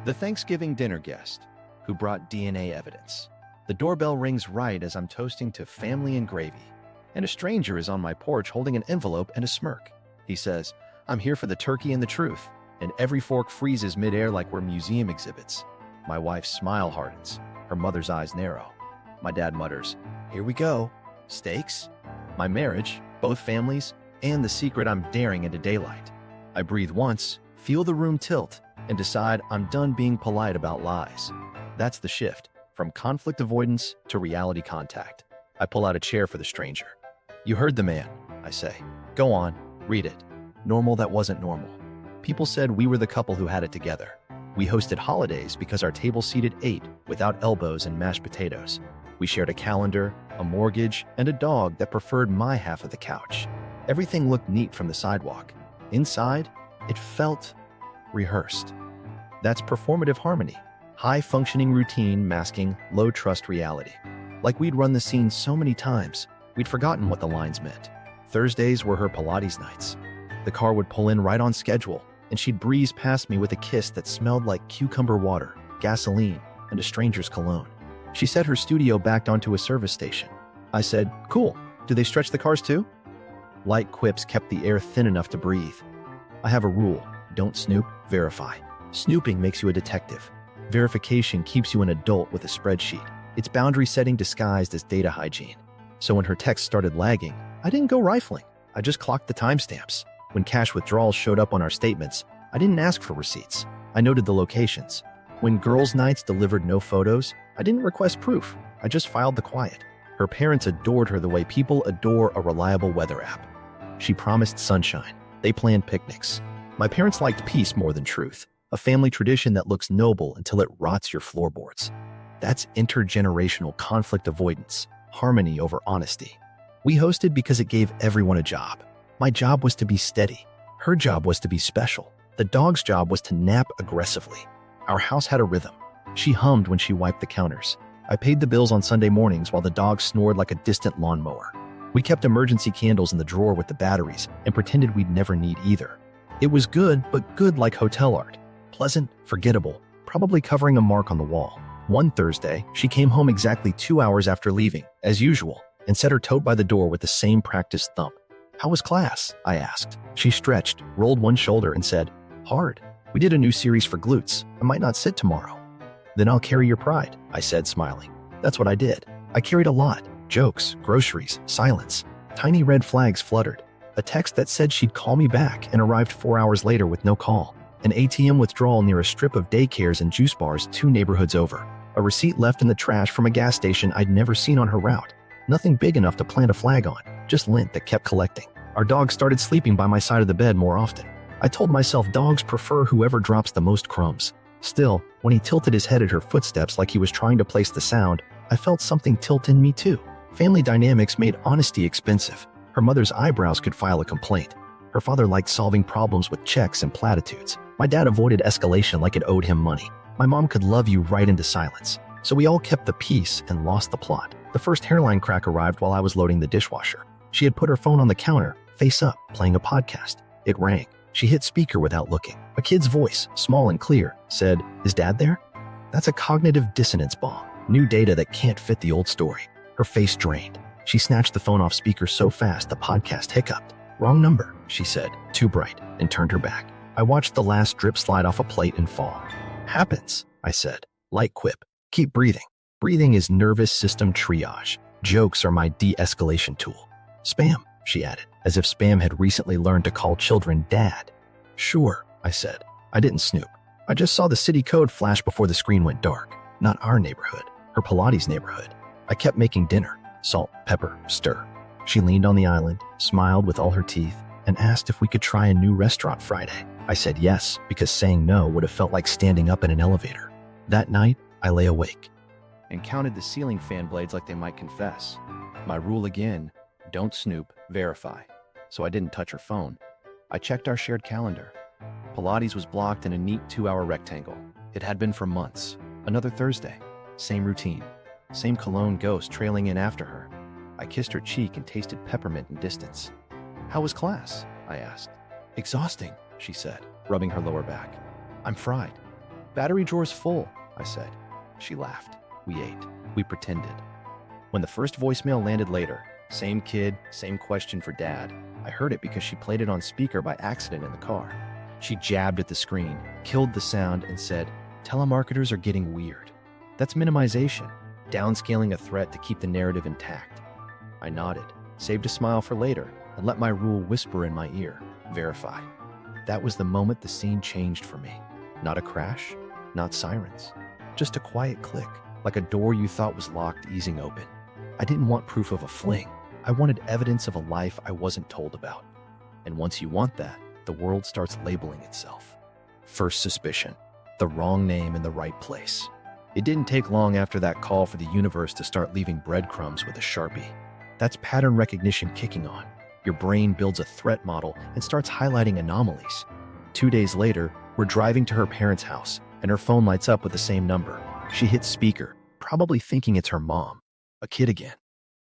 The Thanksgiving dinner guest who brought DNA evidence. The doorbell rings right as I'm toasting to family and gravy, and a stranger is on my porch holding an envelope and a smirk. He says, "I'm here for the turkey and the truth," and every fork freezes midair like we're museum exhibits. My wife's smile hardens. Her mother's eyes narrow. My dad mutters, "Here we go. Steaks?" My marriage, both families, and the secret I'm daring into daylight. I breathe once, feel the room tilt, and decide I'm done being polite about lies. That's the shift, from conflict avoidance to reality contact. I pull out a chair for the stranger. "You heard the man," I say. "Go on, read it." Normal that wasn't normal. People said we were the couple who had it together. We hosted holidays because our table seated 8 without elbows and mashed potatoes. We shared a calendar, a mortgage, and a dog that preferred my half of the couch. Everything looked neat from the sidewalk. Inside, it felt rehearsed. That's performative harmony, high-functioning routine masking low-trust reality. Like we'd run the scene so many times, we'd forgotten what the lines meant. Thursdays were her Pilates nights. The car would pull in right on schedule, and she'd breeze past me with a kiss that smelled like cucumber water, gasoline, and a stranger's cologne. She said her studio backed onto a service station. I said, "Cool. Do they stretch the cars too?" Light quips kept the air thin enough to breathe. I have a rule: don't snoop, verify. Snooping makes you a detective. Verification keeps you an adult with a spreadsheet. It's boundary setting disguised as data hygiene. So when her text started lagging, I didn't go rifling. I just clocked the timestamps. When cash withdrawals showed up on our statements, I didn't ask for receipts. I noted the locations. When girls' nights delivered no photos, I didn't request proof. I just filed the quiet. Her parents adored her the way people adore a reliable weather app. She promised sunshine. They planned picnics. My parents liked peace more than truth, a family tradition that looks noble until it rots your floorboards. That's intergenerational conflict avoidance, harmony over honesty. We hosted because it gave everyone a job. My job was to be steady. Her job was to be special. The dog's job was to nap aggressively. Our house had a rhythm. She hummed when she wiped the counters. I paid the bills on Sunday mornings while the dog snored like a distant lawnmower. We kept emergency candles in the drawer with the batteries and pretended we'd never need either. It was good, but good like hotel art. Pleasant, forgettable, probably covering a mark on the wall. One Thursday, she came home exactly 2 hours after leaving, as usual, and set her tote by the door with the same practiced thump. "How was class?" I asked. She stretched, rolled one shoulder, and said, "Hard. We did a new series for glutes. I might not sit tomorrow." "Then I'll carry your pride," I said, smiling. That's what I did. I carried a lot. Jokes, groceries, silence. Tiny red flags fluttered. A text that said she'd call me back and arrived 4 hours later with no call. An ATM withdrawal near a strip of daycares and juice bars 2 neighborhoods over. A receipt left in the trash from a gas station I'd never seen on her route. Nothing big enough to plant a flag on, just lint that kept collecting. Our dog started sleeping by my side of the bed more often. I told myself dogs prefer whoever drops the most crumbs. Still, when he tilted his head at her footsteps like he was trying to place the sound, I felt something tilt in me too. Family dynamics made honesty expensive. Her mother's eyebrows could file a complaint. Her father liked solving problems with checks and platitudes. My dad avoided escalation like it owed him money. My mom could love you right into silence. So we all kept the peace and lost the plot. The first hairline crack arrived while I was loading the dishwasher. She had put her phone on the counter, face up, playing a podcast. It rang. She hit speaker without looking. A kid's voice, small and clear, said, "Is Dad there?" That's a cognitive dissonance bomb. New data that can't fit the old story. Her face drained. She snatched the phone off speaker so fast the podcast hiccuped. "Wrong number," she said, too bright, and turned her back. I watched the last drip slide off a plate and fall. "Happens," I said. Light quip. "Keep breathing." Breathing is nervous system triage. Jokes are my de-escalation tool. "Spam," she added, as if spam had recently learned to call children dad. "Sure," I said. I didn't snoop. I just saw the city code flash before the screen went dark. Not our neighborhood, her Pilates neighborhood. I kept making dinner. Salt, pepper, stir. She leaned on the island, smiled with all her teeth, and asked if we could try a new restaurant Friday. I said yes, because saying no would have felt like standing up in an elevator. That night, I lay awake and counted the ceiling fan blades like they might confess. My rule again, don't snoop, verify. So I didn't touch her phone. I checked our shared calendar. Pilates was blocked in a neat 2-hour rectangle. It had been for months. Another Thursday. Same routine. Same cologne ghost trailing in after her. I kissed her cheek and tasted peppermint in distance. "How was class?" I asked. "Exhausting," she said, rubbing her lower back. "I'm fried." Battery drawer's full, I said. She laughed. We ate. We pretended. When the first voicemail landed later, same kid, same question for Dad. I heard it because she played it on speaker by accident in the car. She jabbed at the screen, killed the sound, and said, "Telemarketers are getting weird." That's minimization, downscaling a threat to keep the narrative intact. I nodded, saved a smile for later, and let my rule whisper in my ear, "Verify." That was the moment the scene changed for me. Not a crash, not sirens, just a quiet click, like a door you thought was locked easing open. I didn't want proof of a fling. I wanted evidence of a life I wasn't told about. And once you want that, the world starts labeling itself. First suspicion, the wrong name in the right place. It didn't take long after that call for the universe to start leaving breadcrumbs with a Sharpie. That's pattern recognition kicking on. Your brain builds a threat model and starts highlighting anomalies. 2 days later, we're driving to her parents' house, and her phone lights up with the same number. She hits speaker, probably thinking it's her mom. A kid again.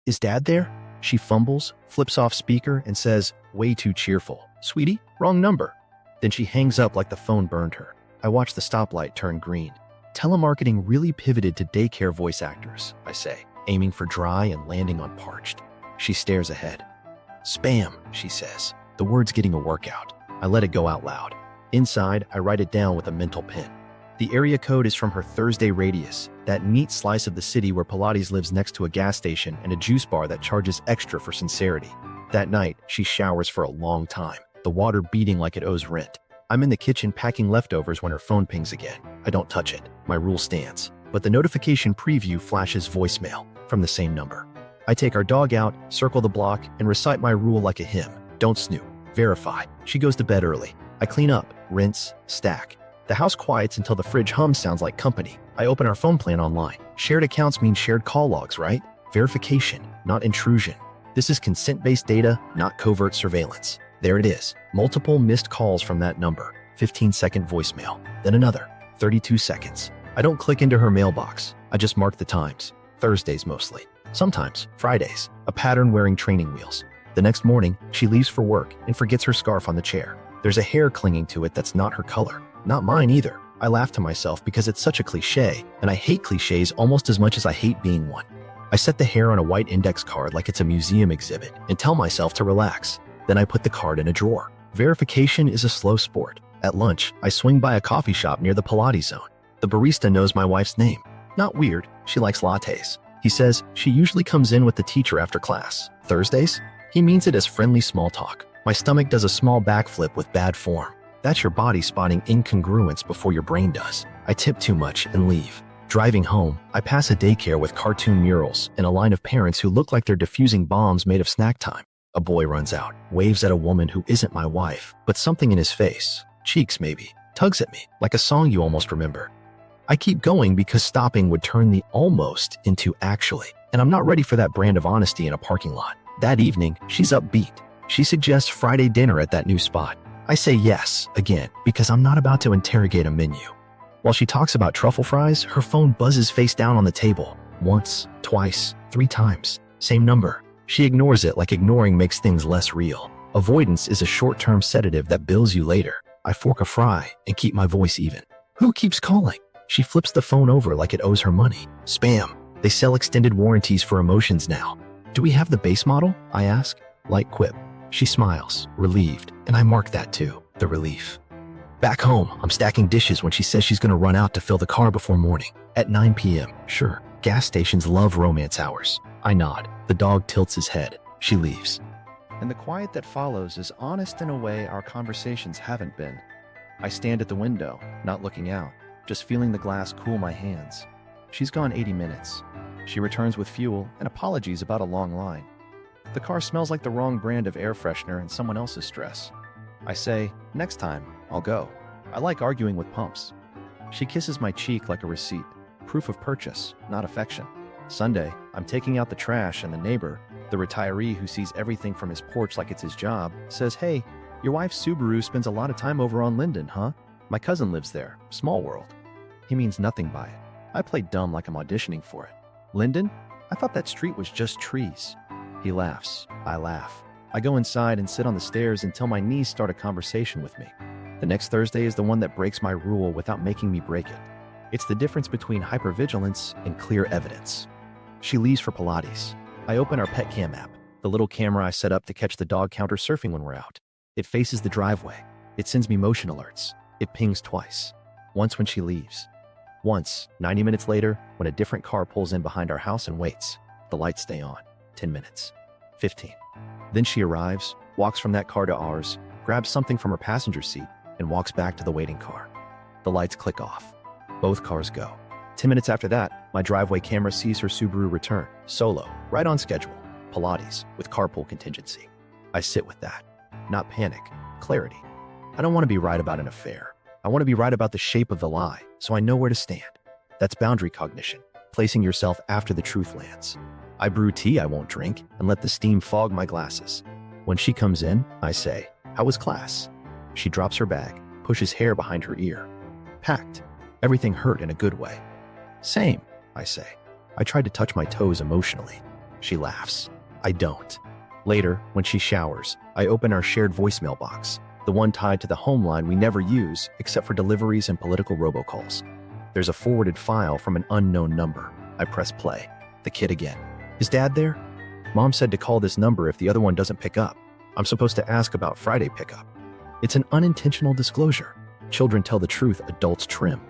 "Is Dad there?" She fumbles, flips off speaker, and says, way too cheerful, "Sweetie, wrong number." Then she hangs up like the phone burned her. I watch the stoplight turn green. Telemarketing really pivoted to daycare voice actors, I say, aiming for dry and landing on parched. She stares ahead. "Spam," she says. The word's getting a workout. I let it go out loud. Inside, I write it down with a mental pen. The area code is from her Thursday radius, that neat slice of the city where Pilates lives next to a gas station and a juice bar that charges extra for sincerity. That night, she showers for a long time, the water beating like it owes rent. I'm in the kitchen packing leftovers when her phone pings again. I don't touch it. My rule stands. But the notification preview flashes voicemail from the same number. I take our dog out, circle the block, and recite my rule like a hymn. Don't snoop. Verify. She goes to bed early. I clean up, rinse, stack. The house quiets until the fridge hum sounds like company. I open our phone plan online. Shared accounts mean shared call logs, right? Verification, not intrusion. This is consent-based data, not covert surveillance. There it is. Multiple missed calls from that number. 15-second voicemail. Then another. 32 seconds. I don't click into her mailbox. I just mark the times. Thursdays mostly. Sometimes Fridays. A pattern wearing training wheels. The next morning, she leaves for work and forgets her scarf on the chair. There's a hair clinging to it that's not her color. Not mine either. I laugh to myself because it's such a cliche, and I hate cliches almost as much as I hate being one. I set the hair on a white index card like it's a museum exhibit and tell myself to relax. Then I put the card in a drawer. Verification is a slow sport. At lunch, I swing by a coffee shop near the Pilates zone. The barista knows my wife's name. Not weird, she likes lattes. He says she usually comes in with the teacher after class. Thursdays? He means it as friendly small talk. My stomach does a small backflip with bad form. That's your body spotting incongruence before your brain does. I tip too much and leave. Driving home, I pass a daycare with cartoon murals and a line of parents who look like they're defusing bombs made of snack time. A boy runs out, waves at a woman who isn't my wife, but something in his face, cheeks maybe, tugs at me, like a song you almost remember. I keep going because stopping would turn the almost into actually, and I'm not ready for that brand of honesty in a parking lot. That evening, she's upbeat. She suggests Friday dinner at that new spot. I say yes, again, because I'm not about to interrogate a menu. While she talks about truffle fries, her phone buzzes face down on the table. Once, twice, 3 times. Same number. She ignores it like ignoring makes things less real. Avoidance is a short-term sedative that bills you later. I fork a fry and keep my voice even. Who keeps calling? She flips the phone over like it owes her money. Spam. They sell extended warranties for emotions now. Do we have the base model? I ask. Light quip. She smiles, relieved, and I mark that too, the relief. Back home, I'm stacking dishes when she says she's gonna run out to fill the car before morning. At 9 p.m., sure, gas stations love romance hours. I nod. The dog tilts his head. She leaves. And the quiet that follows is honest in a way our conversations haven't been. I stand at the window, not looking out, just feeling the glass cool my hands. She's gone 80 minutes. She returns with fuel and apologies about a long line. The car smells like the wrong brand of air freshener and someone else's stress. I say, next time, I'll go. I like arguing with pumps. She kisses my cheek like a receipt, proof of purchase, not affection. Sunday, I'm taking out the trash and the neighbor, the retiree who sees everything from his porch like it's his job, says, "Hey, your wife's Subaru spends a lot of time over on Linden, huh? My cousin lives there. Small world." He means nothing by it. I play dumb like I'm auditioning for it. Linden? I thought that street was just trees. He laughs. I laugh. I go inside and sit on the stairs until my knees start a conversation with me. The next Thursday is the one that breaks my rule without making me break it. It's the difference between hypervigilance and clear evidence. She leaves for Pilates. I open our pet cam app, the little camera I set up to catch the dog counter surfing when we're out. It faces the driveway. It sends me motion alerts. It pings twice. Once when she leaves. Once, 90 minutes later, when a different car pulls in behind our house and waits. The lights stay on. 10 minutes. 15. Then she arrives, walks from that car to ours, grabs something from her passenger seat, and walks back to the waiting car. The lights click off. Both cars go. 10 minutes after that, my driveway camera sees her Subaru return, solo, right on schedule, Pilates, with carpool contingency. I sit with that. Not panic, clarity. I don't want to be right about an affair. I want to be right about the shape of the lie, so I know where to stand. That's boundary cognition, placing yourself after the truth lands. I brew tea I won't drink and let the steam fog my glasses. When she comes in, I say, "How was class?" She drops her bag, pushes hair behind her ear. Packed. Everything hurt in a good way. Same, I say. I tried to touch my toes emotionally. She laughs. I don't. Later, when she showers, I open our shared voicemail box, the one tied to the home line we never use except for deliveries and political robocalls. There's a forwarded file from an unknown number. I press play. The kid again. Is Dad there? Mom said to call this number if the other one doesn't pick up. I'm supposed to ask about Friday pickup. It's an unintentional disclosure. Children tell the truth, adults trim.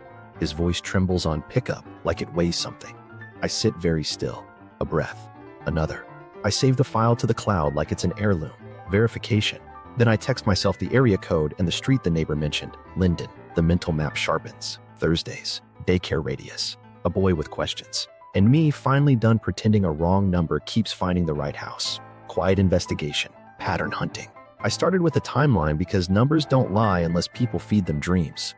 His voice trembles on pickup like it weighs something. I sit very still. A breath. Another. I save the file to the cloud like it's an heirloom. Verification. Then I text myself the area code and the street the neighbor mentioned. Linden. The mental map sharpens. Thursdays. Daycare radius. A boy with questions. And me, finally done pretending a wrong number, keeps finding the right house. Quiet investigation. Pattern hunting. I started with a timeline because numbers don't lie unless people feed them dreams.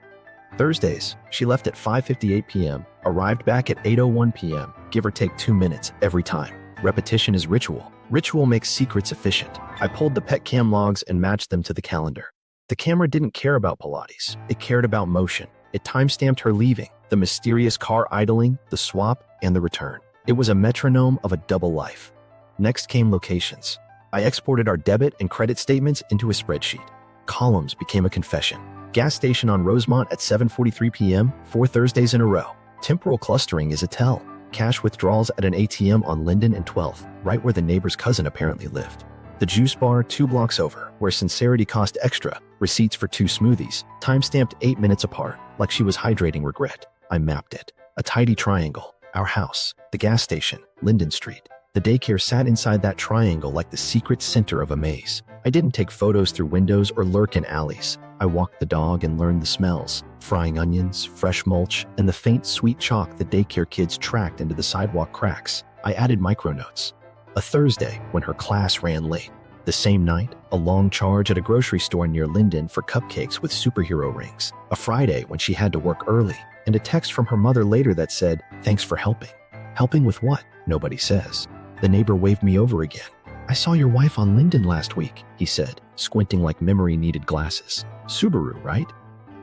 Thursdays, she left at 5:58 p.m., arrived back at 8:01 p.m., give or take 2 minutes every time. Repetition is ritual. Ritual makes secrets efficient. I pulled the pet cam logs and matched them to the calendar. The camera didn't care about Pilates. It cared about motion. It timestamped her leaving, the mysterious car idling, the swap, and the return. It was a metronome of a double life. Next came locations. I exported our debit and credit statements into a spreadsheet. Columns became a confession. Gas station on Rosemont at 7:43 p.m., 4 Thursdays in a row. Temporal clustering is a tell. Cash withdrawals at an ATM on Linden and 12th, right where the neighbor's cousin apparently lived. The juice bar 2 blocks over, where sincerity cost extra. Receipts for 2 smoothies, time-stamped 8 minutes apart, like she was hydrating regret. I mapped it. A tidy triangle. Our house, the gas station, Linden Street. The daycare sat inside that triangle like the secret center of a maze. I didn't take photos through windows or lurk in alleys. I walked the dog and learned the smells. Frying onions, fresh mulch, and the faint sweet chalk the daycare kids tracked into the sidewalk cracks. I added micronotes. A Thursday when her class ran late. The same night, a long charge at a grocery store near Linden for cupcakes with superhero rings. A Friday when she had to work early. And a text from her mother later that said, "Thanks for helping." Helping with what? Nobody says. The neighbor waved me over again. "I saw your wife on Linden last week," he said, squinting like memory-needed glasses. "Subaru, right?"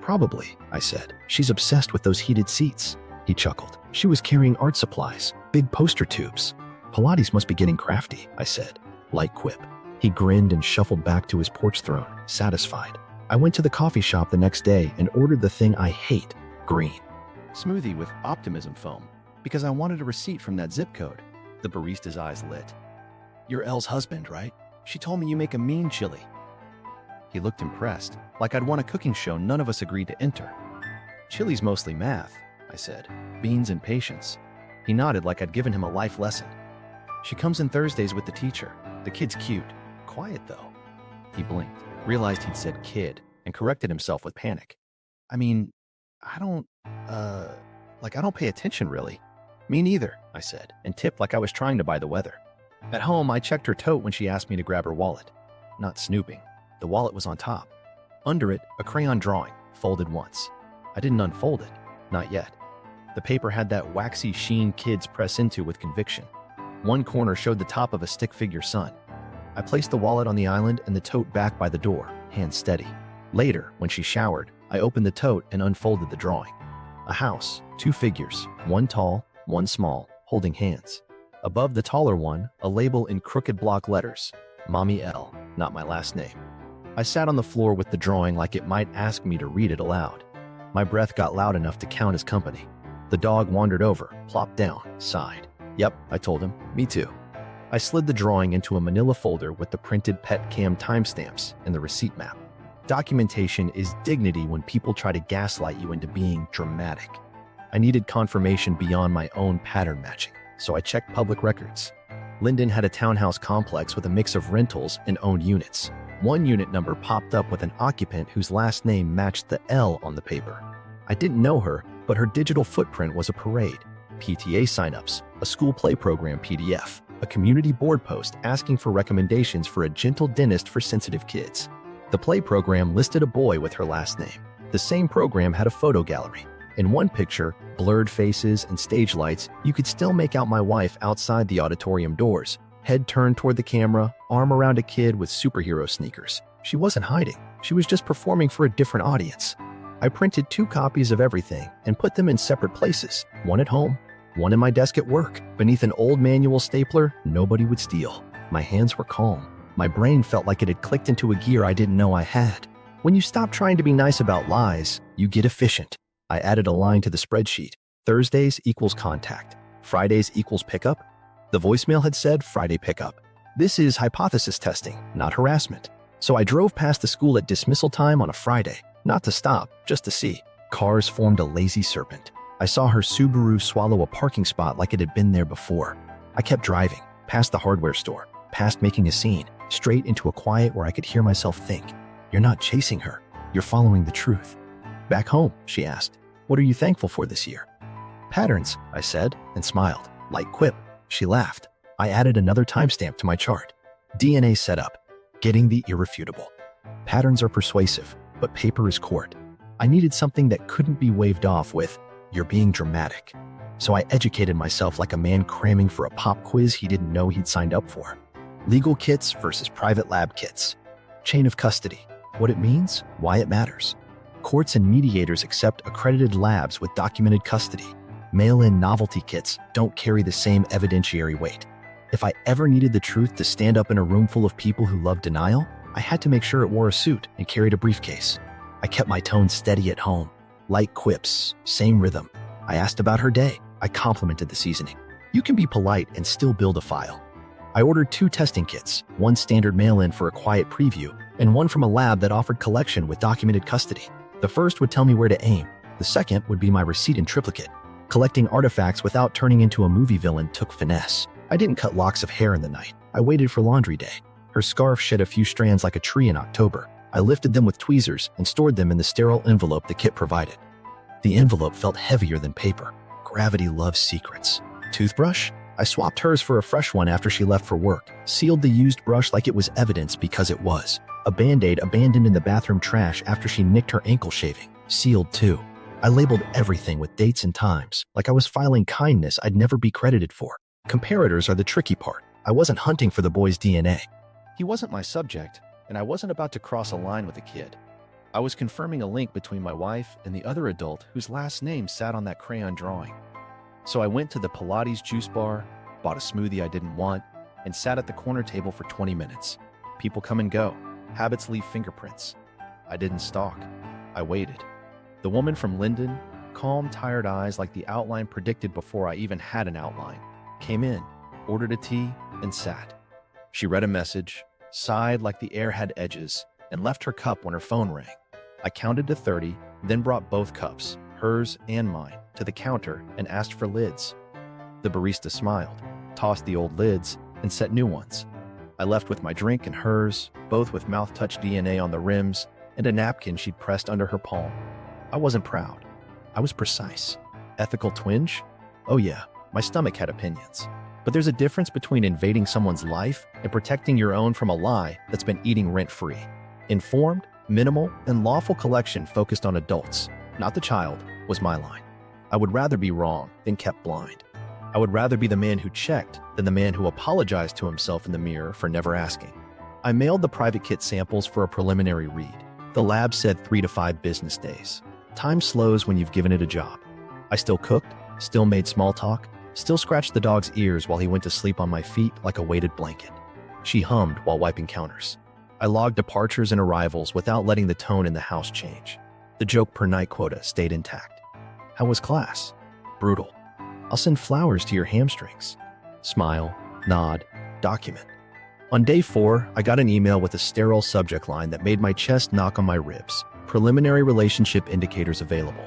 "Probably," I said. "She's obsessed with those heated seats." He chuckled. "She was carrying art supplies, big poster tubes." "Pilates must be getting crafty," I said. Light quip. He grinned and shuffled back to his porch throne, satisfied. I went to the coffee shop the next day and ordered the thing I hate, green. Smoothie with optimism foam, because I wanted a receipt from that zip code. The barista's eyes lit. "You're Elle's husband, right? She told me you make a mean chili." He looked impressed, like I'd won a cooking show none of us agreed to enter. "Chili's mostly math," I said. "Beans and patience." He nodded like I'd given him a life lesson. "She comes in Thursdays with the teacher. The kid's cute. Quiet, though." He blinked, realized he'd said kid, and corrected himself with panic. "I mean, I don't pay attention, really." "Me neither," I said, and tipped like I was trying to buy the weather. At home, I checked her tote when she asked me to grab her wallet. Not snooping. The wallet was on top. Under it, a crayon drawing, folded once. I didn't unfold it. Not yet. The paper had that waxy sheen kids press into with conviction. One corner showed the top of a stick figure sun. I placed the wallet on the island and the tote back by the door, hand steady. Later, when she showered, I opened the tote and unfolded the drawing. A house, 2 figures, one tall, one small, holding hands. Above the taller one, a label in crooked block letters. Mommy L, not my last name. I sat on the floor with the drawing like it might ask me to read it aloud. My breath got loud enough to count as company. The dog wandered over, plopped down, sighed. Yep, I told him. Me too. I slid the drawing into a manila folder with the printed pet cam timestamps and the receipt map. Documentation is dignity when people try to gaslight you into being dramatic. I needed confirmation beyond my own pattern matching, so I checked public records. Linden had a townhouse complex with a mix of rentals and owned units. One unit number popped up with an occupant whose last name matched the L on the paper. I didn't know her, but her digital footprint was a parade, PTA signups, a school play program PDF, a community board post asking for recommendations for a gentle dentist for sensitive kids. The play program listed a boy with her last name. The same program had a photo gallery. In one picture, blurred faces and stage lights, you could still make out my wife outside the auditorium doors, head turned toward the camera, arm around a kid with superhero sneakers. She wasn't hiding. She was just performing for a different audience. I printed 2 copies of everything and put them in separate places, one at home, one in my desk at work. Beneath an old manual stapler nobody would steal. My hands were calm. My brain felt like it had clicked into a gear I didn't know I had. When you stop trying to be nice about lies, you get efficient. I added a line to the spreadsheet. Thursdays equals contact. Fridays equals pickup. The voicemail had said Friday pickup. This is hypothesis testing, not harassment. So I drove past the school at dismissal time on a Friday, not to stop, just to see. Cars formed a lazy serpent. I saw her Subaru swallow a parking spot like it had been there before. I kept driving, past the hardware store, past making a scene, straight into a quiet where I could hear myself think, "You're not chasing her. You're following the truth." "Back home," she asked, "what are you thankful for this year?" "Patterns," I said, and smiled. Light quip. She laughed. I added another timestamp to my chart. DNA setup. Getting the irrefutable. Patterns are persuasive, but paper is court. I needed something that couldn't be waved off with, "You're being dramatic." So I educated myself like a man cramming for a pop quiz he didn't know he'd signed up for. Legal kits versus private lab kits. Chain of custody. What it means, why it matters. Courts and mediators accept accredited labs with documented custody. Mail-in novelty kits don't carry the same evidentiary weight. If I ever needed the truth to stand up in a room full of people who love denial, I had to make sure it wore a suit and carried a briefcase. I kept my tone steady at home. Light quips, same rhythm. I asked about her day. I complimented the seasoning. You can be polite and still build a file. I ordered 2 testing kits, one standard mail-in for a quiet preview, and one from a lab that offered collection with documented custody. The first would tell me where to aim. The second would be my receipt in triplicate. Collecting artifacts without turning into a movie villain took finesse. I didn't cut locks of hair in the night. I waited for laundry day. Her scarf shed a few strands like a tree in October. I lifted them with tweezers and stored them in the sterile envelope the kit provided. The envelope felt heavier than paper. Gravity loves secrets. Toothbrush? I swapped hers for a fresh one after she left for work. Sealed the used brush like it was evidence because it was. A Band-Aid abandoned in the bathroom trash after she nicked her ankle shaving. Sealed too. I labeled everything with dates and times, like I was filing kindness I'd never be credited for. Comparators are the tricky part. I wasn't hunting for the boy's DNA. He wasn't my subject, and I wasn't about to cross a line with a kid. I was confirming a link between my wife and the other adult whose last name sat on that crayon drawing. So I went to the Pilates juice bar, bought a smoothie I didn't want, and sat at the corner table for 20 minutes. People come and go. Habits leave fingerprints. I didn't stalk. I waited. The woman from Linden, calm, tired eyes like the outline predicted before I even had an outline, came in, ordered a tea, and sat. She read a message, sighed like the air had edges, and left her cup when her phone rang. I counted to 30, then brought both cups, hers and mine, to the counter and asked for lids. The barista smiled, tossed the old lids, and set new ones. I left with my drink and hers, both with mouth-touch DNA on the rims, and a napkin she'd pressed under her palm. I wasn't proud. I was precise. Ethical twinge? Oh yeah, my stomach had opinions. But there's a difference between invading someone's life and protecting your own from a lie that's been eating rent-free. Informed, minimal, and lawful collection focused on adults, not the child, was my line. I would rather be wrong than kept blind. I would rather be the man who checked than the man who apologized to himself in the mirror for never asking. I mailed the private kit samples for a preliminary read. The lab said 3 to 5 business days. Time slows when you've given it a job. I still cooked, still made small talk, still scratched the dog's ears while he went to sleep on my feet like a weighted blanket. She hummed while wiping counters. I logged departures and arrivals without letting the tone in the house change. The joke per night quota stayed intact. How was class? Brutal. I'll send flowers to your hamstrings. Smile, nod, document. On day 4, I got an email with a sterile subject line that made my chest knock on my ribs. Preliminary relationship indicators available.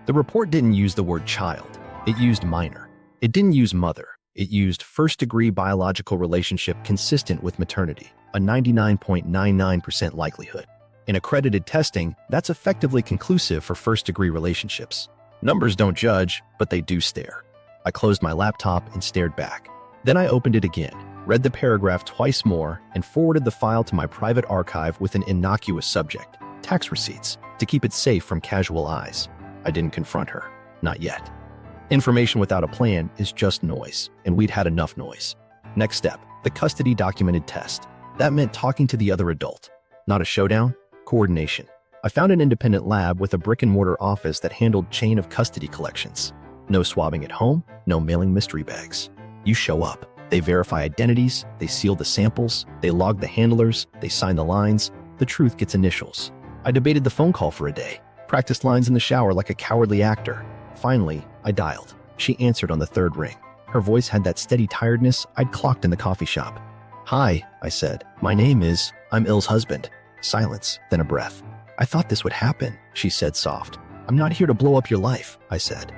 The report didn't use the word child. It used minor. It didn't use mother. It used first-degree biological relationship consistent with maternity, a 99.99% likelihood. In accredited testing, that's effectively conclusive for first-degree relationships. Numbers don't judge, but they do stare. I closed my laptop and stared back. Then I opened it again, read the paragraph twice more, and forwarded the file to my private archive with an innocuous subject, tax receipts, to keep it safe from casual eyes. I didn't confront her. Not yet. Information without a plan is just noise, and we'd had enough noise. Next step, the custody documented test. That meant talking to the other adult. Not a showdown, coordination. I found an independent lab with a brick-and-mortar office that handled chain of custody collections. No swabbing at home, no mailing mystery bags. You show up. They verify identities, they seal the samples, they log the handlers, they sign the lines. The truth gets initials. I debated the phone call for a day, practiced lines in the shower like a cowardly actor. Finally, I dialed. She answered on the 3rd ring. Her voice had that steady tiredness I'd clocked in the coffee shop. Hi, I said. My name is, I'm Il's husband. Silence, then a breath. I thought this would happen, she said soft. I'm not here to blow up your life, I said.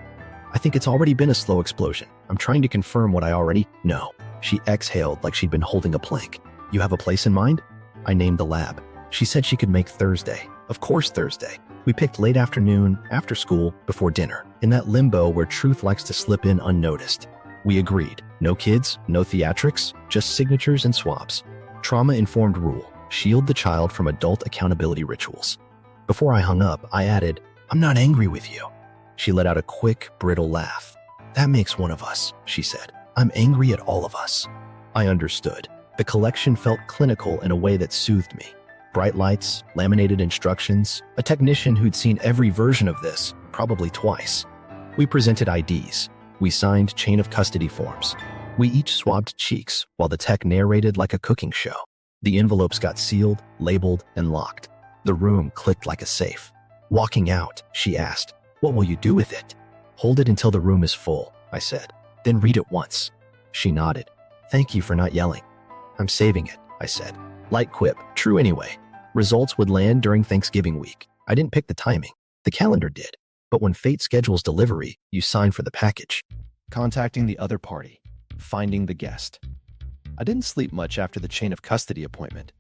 I think it's already been a slow explosion. I'm trying to confirm what I already know. She exhaled like she'd been holding a plank. You have a place in mind? I named the lab. She said she could make Thursday. Of course Thursday. We picked late afternoon, after school, before dinner, in that limbo where truth likes to slip in unnoticed. We agreed. No kids, no theatrics, just signatures and swabs. Trauma-informed rule. Shield the child from adult accountability rituals. Before I hung up, I added, I'm not angry with you. She let out a quick, brittle laugh. That makes one of us, she said. I'm angry at all of us. I understood. The collection felt clinical in a way that soothed me. Bright lights, laminated instructions, a technician who'd seen every version of this, probably twice. We presented IDs. We signed chain of custody forms. We each swabbed cheeks while the tech narrated like a cooking show. The envelopes got sealed, labeled, and locked. The room clicked like a safe. Walking out, she asked, what will you do with it? Hold it until the room is full, I said. Then read it once. She nodded. Thank you for not yelling. I'm saving it, I said. Light quip, true anyway. Results would land during Thanksgiving week. I didn't pick the timing. The calendar did. But when fate schedules delivery, you sign for the package. Contacting the other party. Finding the guest. I didn't sleep much after the chain of custody appointment.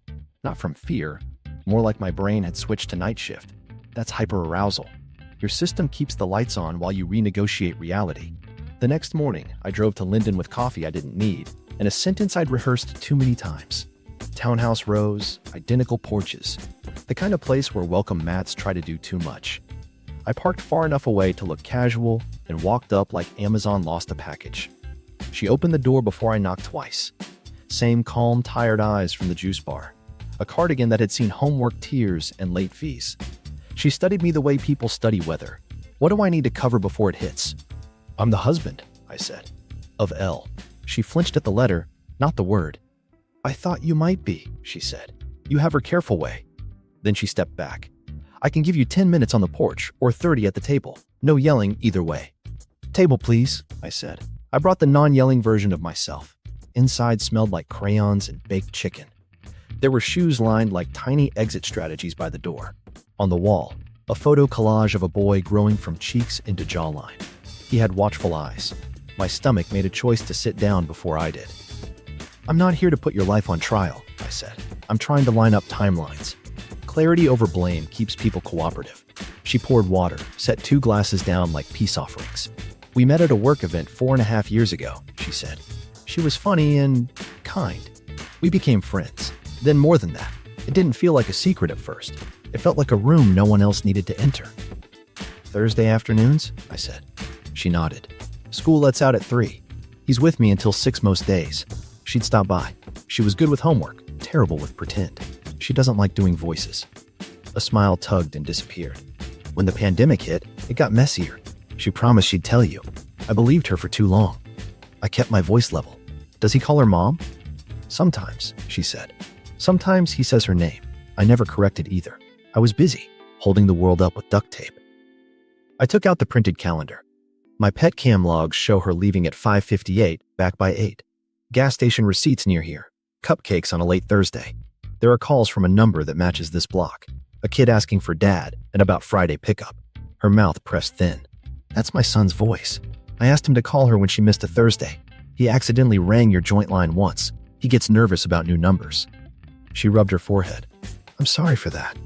Not from fear, more like my brain had switched to night shift. That's hyperarousal. Your system keeps the lights on while you renegotiate reality. The next morning, I drove to Linden with coffee I didn't need, and a sentence I'd rehearsed too many times. Townhouse rows, identical porches, the kind of place where welcome mats try to do too much. I parked far enough away to look casual and walked up like Amazon lost a package. She opened the door before I knocked twice. Same calm, tired eyes from the juice bar. A cardigan that had seen homework tears and late fees. She studied me the way people study weather. What do I need to cover before it hits? I'm the husband, I said. Of L. She flinched at the letter, not the word. I thought you might be, she said. You have her careful way. Then she stepped back. I can give you 10 minutes on the porch or 30 at the table. No yelling either way. Table, please, I said. I brought the non-yelling version of myself. Inside smelled like crayons and baked chicken. There were shoes lined like tiny exit strategies by the door. On the wall, a photo collage of a boy growing from cheeks into jawline. He had watchful eyes. My stomach made a choice to sit down before I did. I'm not here to put your life on trial, I said. I'm trying to line up timelines. Clarity over blame keeps people cooperative. She poured water, set 2 glasses down like peace offerings. We met at a work event 4.5 years ago, she said. She was funny and kind. We became friends. Then more than that. It didn't feel like a secret at first. It felt like a room no one else needed to enter. Thursday afternoons, I said. She nodded. School lets out at 3. He's with me until 6 most days. She'd stop by. She was good with homework, terrible with pretend. She doesn't like doing voices. A smile tugged and disappeared. When the pandemic hit, it got messier. She promised she'd tell you. I believed her for too long. I kept my voice level. Does he call her mom? Sometimes, she said. Sometimes he says her name. I never corrected either. I was busy, holding the world up with duct tape. I took out the printed calendar. My pet cam logs show her leaving at 5:58, back by 8. Gas station receipts near here. Cupcakes on a late Thursday. There are calls from a number that matches this block. A kid asking for dad and about Friday pickup. Her mouth pressed thin. That's my son's voice. I asked him to call her when she missed a Thursday. He accidentally rang your joint line once. He gets nervous about new numbers. She rubbed her forehead. I'm sorry for that.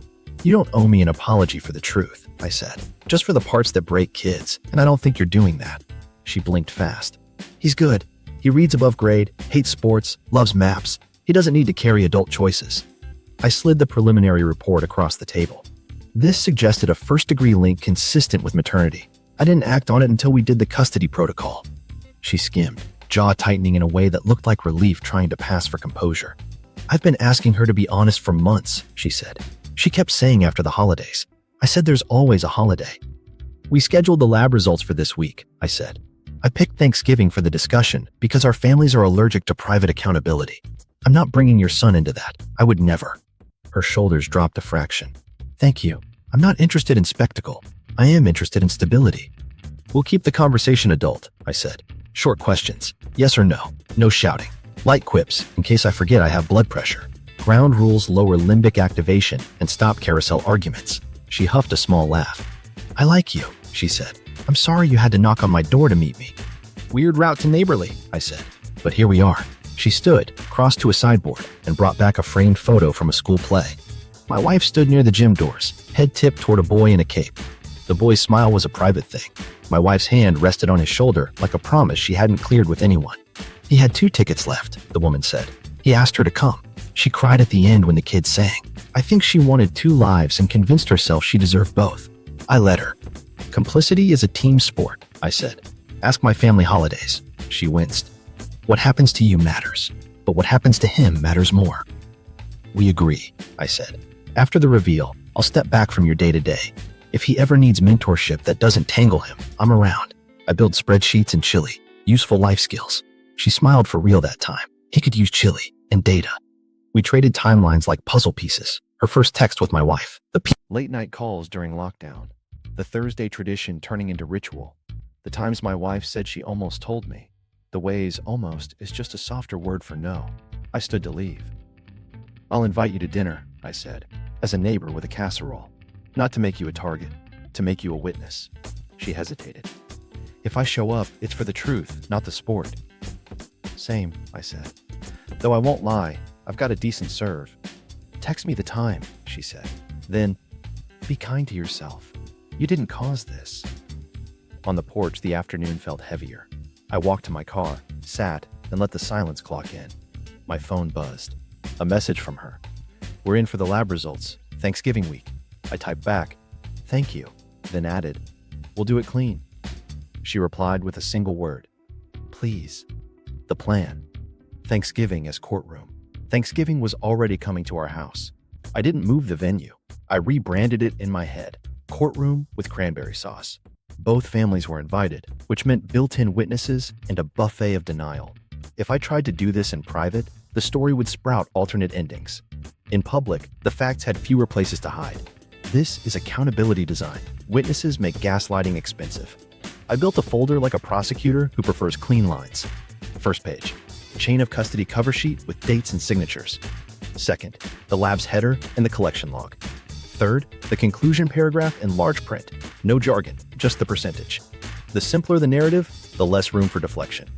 You don't owe me an apology for the truth, I said. Just for the parts that break kids, and I don't think you're doing that. She blinked fast. He's good. He reads above grade, hates sports, loves maps. He doesn't need to carry adult choices. I slid the preliminary report across the table. This suggested a first-degree link consistent with maternity. I didn't act on it until we did the custody protocol. She skimmed, jaw tightening in a way that looked like relief trying to pass for composure. I've been asking her to be honest for months, she said. She kept saying after the holidays. I said there's always a holiday. We scheduled the lab results for this week, I said. I picked Thanksgiving for the discussion because our families are allergic to private accountability. I'm not bringing your son into that. I would never. Her shoulders dropped a fraction. Thank you. I'm not interested in spectacle. I am interested in stability. We'll keep the conversation adult, I said. Short questions. Yes or no. No shouting. Light quips, in case I forget I have blood pressure. Ground rules lower limbic activation and stop carousel arguments. She huffed a small laugh. I like you, she said. I'm sorry you had to knock on my door to meet me. Weird route to neighborly, I said. But here we are. She stood, crossed to a sideboard, and brought back a framed photo from a school play. My wife stood near the gym doors, head tipped toward a boy in a cape. The boy's smile was a private thing. My wife's hand rested on his shoulder like a promise she hadn't cleared with anyone. He had 2 tickets left, the woman said. He asked her to come. She cried at the end when the kids sang. I think she wanted 2 lives and convinced herself she deserved both. I let her. Complicity is a team sport, I said. Ask my family holidays. She winced. What happens to you matters, but what happens to him matters more. We agree, I said. After the reveal, I'll step back from your day-to-day. If he ever needs mentorship that doesn't tangle him, I'm around. I build spreadsheets and chili, useful life skills. She smiled for real that time. He could use chili and data. We traded timelines like puzzle pieces. Her first text with my wife. Late night calls during lockdown. The Thursday tradition turning into ritual. The times my wife said she almost told me. The ways almost is just a softer word for no. I stood to leave. I'll invite you to dinner, I said, as a neighbor with a casserole. Not to make you a target, to make you a witness. She hesitated. If I show up, it's for the truth, not the sport. Same, I said. Though I won't lie, I've got a decent serve. Text me the time, she said. Then, be kind to yourself. You didn't cause this. On the porch, the afternoon felt heavier. I walked to my car, sat, and let the silence clock in. My phone buzzed. A message from her. We're in for the lab results. Thanksgiving week. I typed back, thank you, then added, we'll do it clean. She replied with a single word. Please. The plan. Thanksgiving as courtroom. Thanksgiving was already coming to our house. I didn't move the venue. I rebranded it in my head. Courtroom with cranberry sauce. Both families were invited, which meant built-in witnesses and a buffet of denial. If I tried to do this in private, the story would sprout alternate endings. In public, the facts had fewer places to hide. This is accountability design. Witnesses make gaslighting expensive. I built a folder like a prosecutor who prefers clean lines. First page, chain of custody cover sheet with dates and signatures. Second, the lab's header and the collection log. Third, the conclusion paragraph in large print. No jargon, just the percentage. The simpler the narrative, the less room for deflection.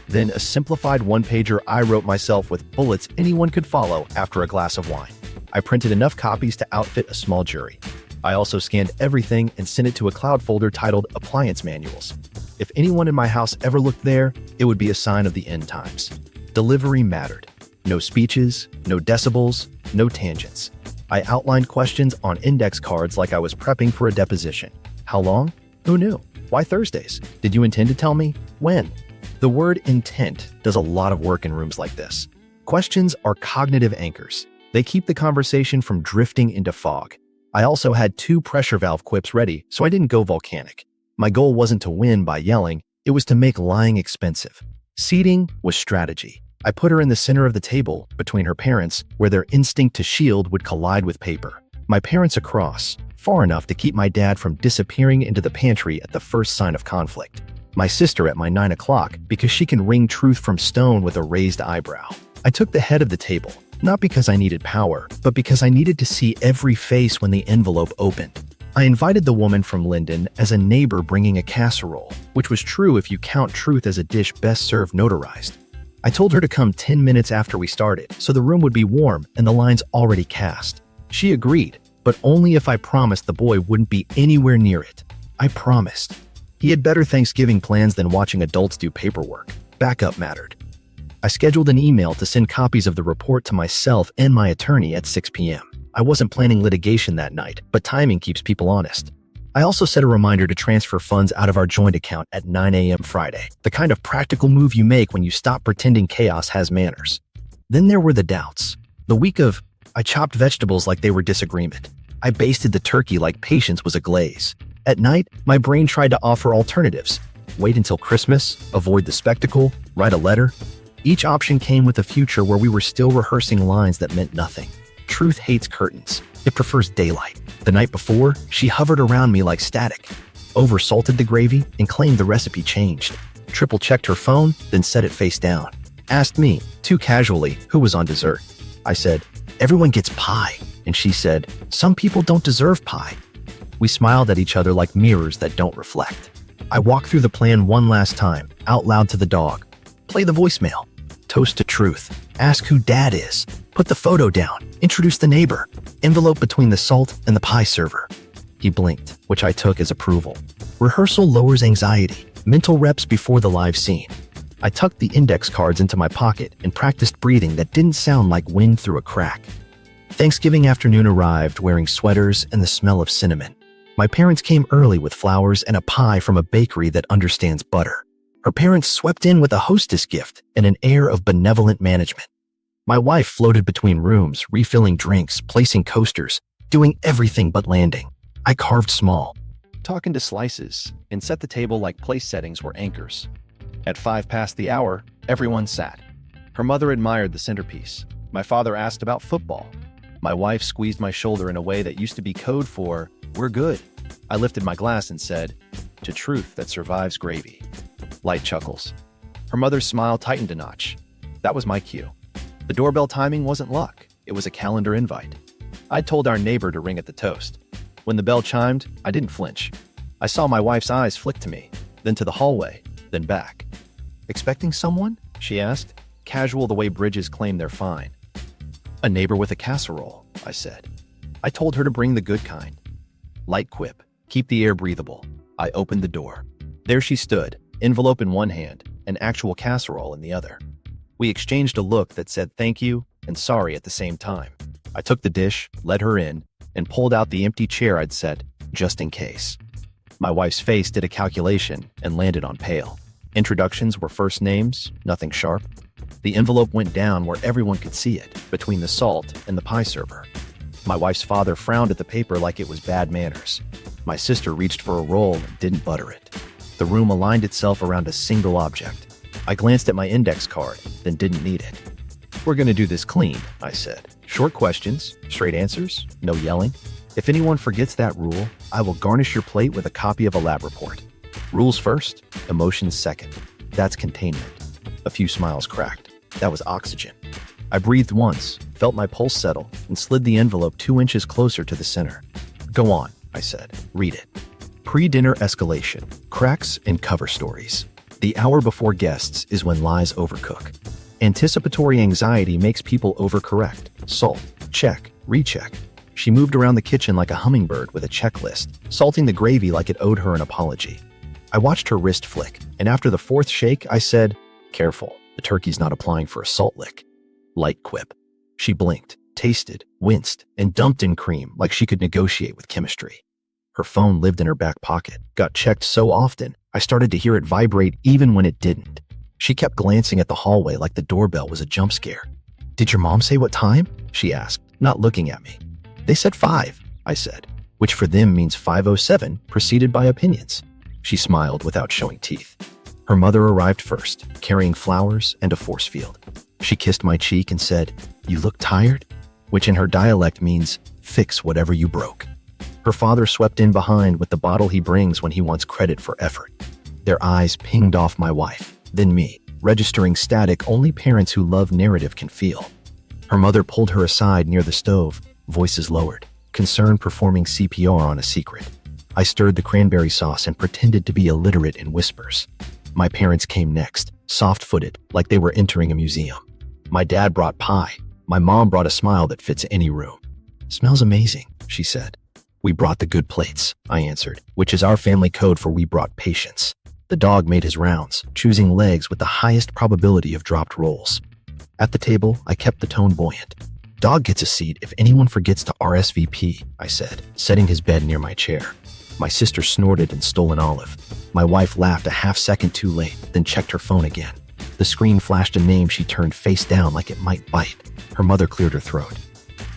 Then a simplified one-pager I wrote myself with bullets anyone could follow after a glass of wine. I printed enough copies to outfit a small jury. I also scanned everything and sent it to a cloud folder titled Appliance Manuals. If anyone in my house ever looked there, it would be a sign of the end times. Delivery mattered. No speeches, no decibels, no tangents. I outlined questions on index cards like I was prepping for a deposition. How long? Who knew? Why Thursdays? Did you intend to tell me? When? The word intent does a lot of work in rooms like this. Questions are cognitive anchors. They keep the conversation from drifting into fog. I also had 2 pressure valve quips ready, so I didn't go volcanic. My goal wasn't to win by yelling, it was to make lying expensive. Seeding was strategy. I put her in the center of the table, between her parents, where their instinct to shield would collide with paper. My parents across, far enough to keep my dad from disappearing into the pantry at the first sign of conflict. My sister at my 9 o'clock because she can wring truth from stone with a raised eyebrow. I took the head of the table, not because I needed power, but because I needed to see every face when the envelope opened. I invited the woman from Linden as a neighbor bringing a casserole, which was true if you count truth as a dish best served notarized. I told her to come 10 minutes after we started, so the room would be warm and the lines already cast. She agreed, but only if I promised the boy wouldn't be anywhere near it. I promised. He had better Thanksgiving plans than watching adults do paperwork. Backup mattered. I scheduled an email to send copies of the report to myself and my attorney at 6 p.m. I wasn't planning litigation that night, but timing keeps people honest. I also set a reminder to transfer funds out of our joint account at 9 a.m. Friday, the kind of practical move you make when you stop pretending chaos has manners. Then there were the doubts. The week of, I chopped vegetables like they were disagreement. I basted the turkey like patience was a glaze. At night, my brain tried to offer alternatives. Wait until Christmas, avoid the spectacle, write a letter. Each option came with a future where we were still rehearsing lines that meant nothing. Truth hates curtains. It prefers daylight. The night before, she hovered around me like static. Oversalted the gravy and claimed the recipe changed. Triple-checked her phone, then set it face down. Asked me, too casually, who was on dessert. I said, everyone gets pie. And she said, some people don't deserve pie. We smiled at each other like mirrors that don't reflect. I walked through the plan one last time, out loud to the dog. Play the voicemail. Toast to truth. Ask who dad is. Put the photo down. Introduce the neighbor. Envelope between the salt and the pie server. He blinked, which I took as approval. Rehearsal lowers anxiety. Mental reps before the live scene. I tucked the index cards into my pocket and practiced breathing that didn't sound like wind through a crack. Thanksgiving afternoon arrived wearing sweaters and the smell of cinnamon. My parents came early with flowers and a pie from a bakery that understands butter. Her parents swept in with a hostess gift and an air of benevolent management. My wife floated between rooms, refilling drinks, placing coasters, doing everything but landing. I carved small, talk into slices, and set the table like place settings were anchors. At 5 past the hour, everyone sat. Her mother admired the centerpiece. My father asked about football. My wife squeezed my shoulder in a way that used to be code for, we're good. I lifted my glass and said, to truth that survives gravy. Light chuckles. Her mother's smile tightened a notch. That was my cue. The doorbell timing wasn't luck. It was a calendar invite. I told our neighbor to ring at the toast. When the bell chimed, I didn't flinch. I saw my wife's eyes flick to me, then to the hallway, then back. Expecting someone? She asked, casual the way bridges claim they're fine. A neighbor with a casserole, I said. I told her to bring the good kind. Light quip, keep the air breathable. I opened the door. There she stood, envelope in one hand, an actual casserole in the other. We exchanged a look that said thank you and sorry at the same time. I took the dish, led her in, and pulled out the empty chair I'd set, just in case. My wife's face did a calculation and landed on pale. Introductions were first names, nothing sharp. The envelope went down where everyone could see it, between the salt and the pie server. My wife's father frowned at the paper like it was bad manners. My sister reached for a roll and didn't butter it. The room aligned itself around a single object. I glanced at my index card, then didn't need it. We're gonna do this clean, I said. Short questions, straight answers, no yelling. If anyone forgets that rule, I will garnish your plate with a copy of a lab report. Rules first, emotions second. That's containment. A few smiles cracked. That was oxygen. I breathed once, felt my pulse settle, and slid the envelope 2 inches closer to the center. Go on, I said. Read it. Pre-dinner escalation, cracks and cover stories. The hour before guests is when lies overcook. Anticipatory anxiety makes people overcorrect. Salt, check, recheck. She moved around the kitchen like a hummingbird with a checklist, salting the gravy like it owed her an apology. I watched her wrist flick, and after the 4th shake, I said, careful, the turkey's not applying for a salt lick. Light quip. She blinked, tasted, winced, and dumped in cream like she could negotiate with chemistry. Her phone lived in her back pocket, got checked so often, I started to hear it vibrate even when it didn't. She kept glancing at the hallway like the doorbell was a jump scare. Did your mom say what time? She asked, not looking at me. They said 5, I said, which for them means 5:07, preceded by opinions. She smiled without showing teeth. Her mother arrived first, carrying flowers and a force field. She kissed my cheek and said, "You look tired?" which in her dialect means, "Fix whatever you broke." Her father swept in behind with the bottle he brings when he wants credit for effort. Their eyes pinged off my wife, then me, registering static only parents who love narrative can feel. Her mother pulled her aside near the stove, voices lowered, concern performing CPR on a secret. I stirred the cranberry sauce and pretended to be illiterate in whispers. My parents came next, soft-footed, like they were entering a museum. My dad brought pie. My mom brought a smile that fits any room. "Smells amazing," she said. "We brought the good plates," I answered, which is our family code for we brought patience. The dog made his rounds, choosing legs with the highest probability of dropped rolls. At the table, I kept the tone buoyant. "Dog gets a seat if anyone forgets to RSVP," I said, setting his bed near my chair. My sister snorted and stole an olive. My wife laughed a half-second too late, then checked her phone again. The screen flashed a name she turned face down like it might bite. Her mother cleared her throat.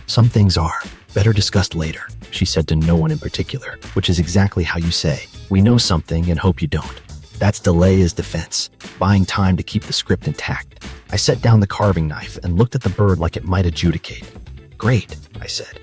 "Some things are better discussed later," she said to no one in particular, which is exactly how you say, "We know something and hope you don't." That's delay as defense, buying time to keep the script intact. I set down the carving knife and looked at the bird like it might adjudicate. "Great," I said.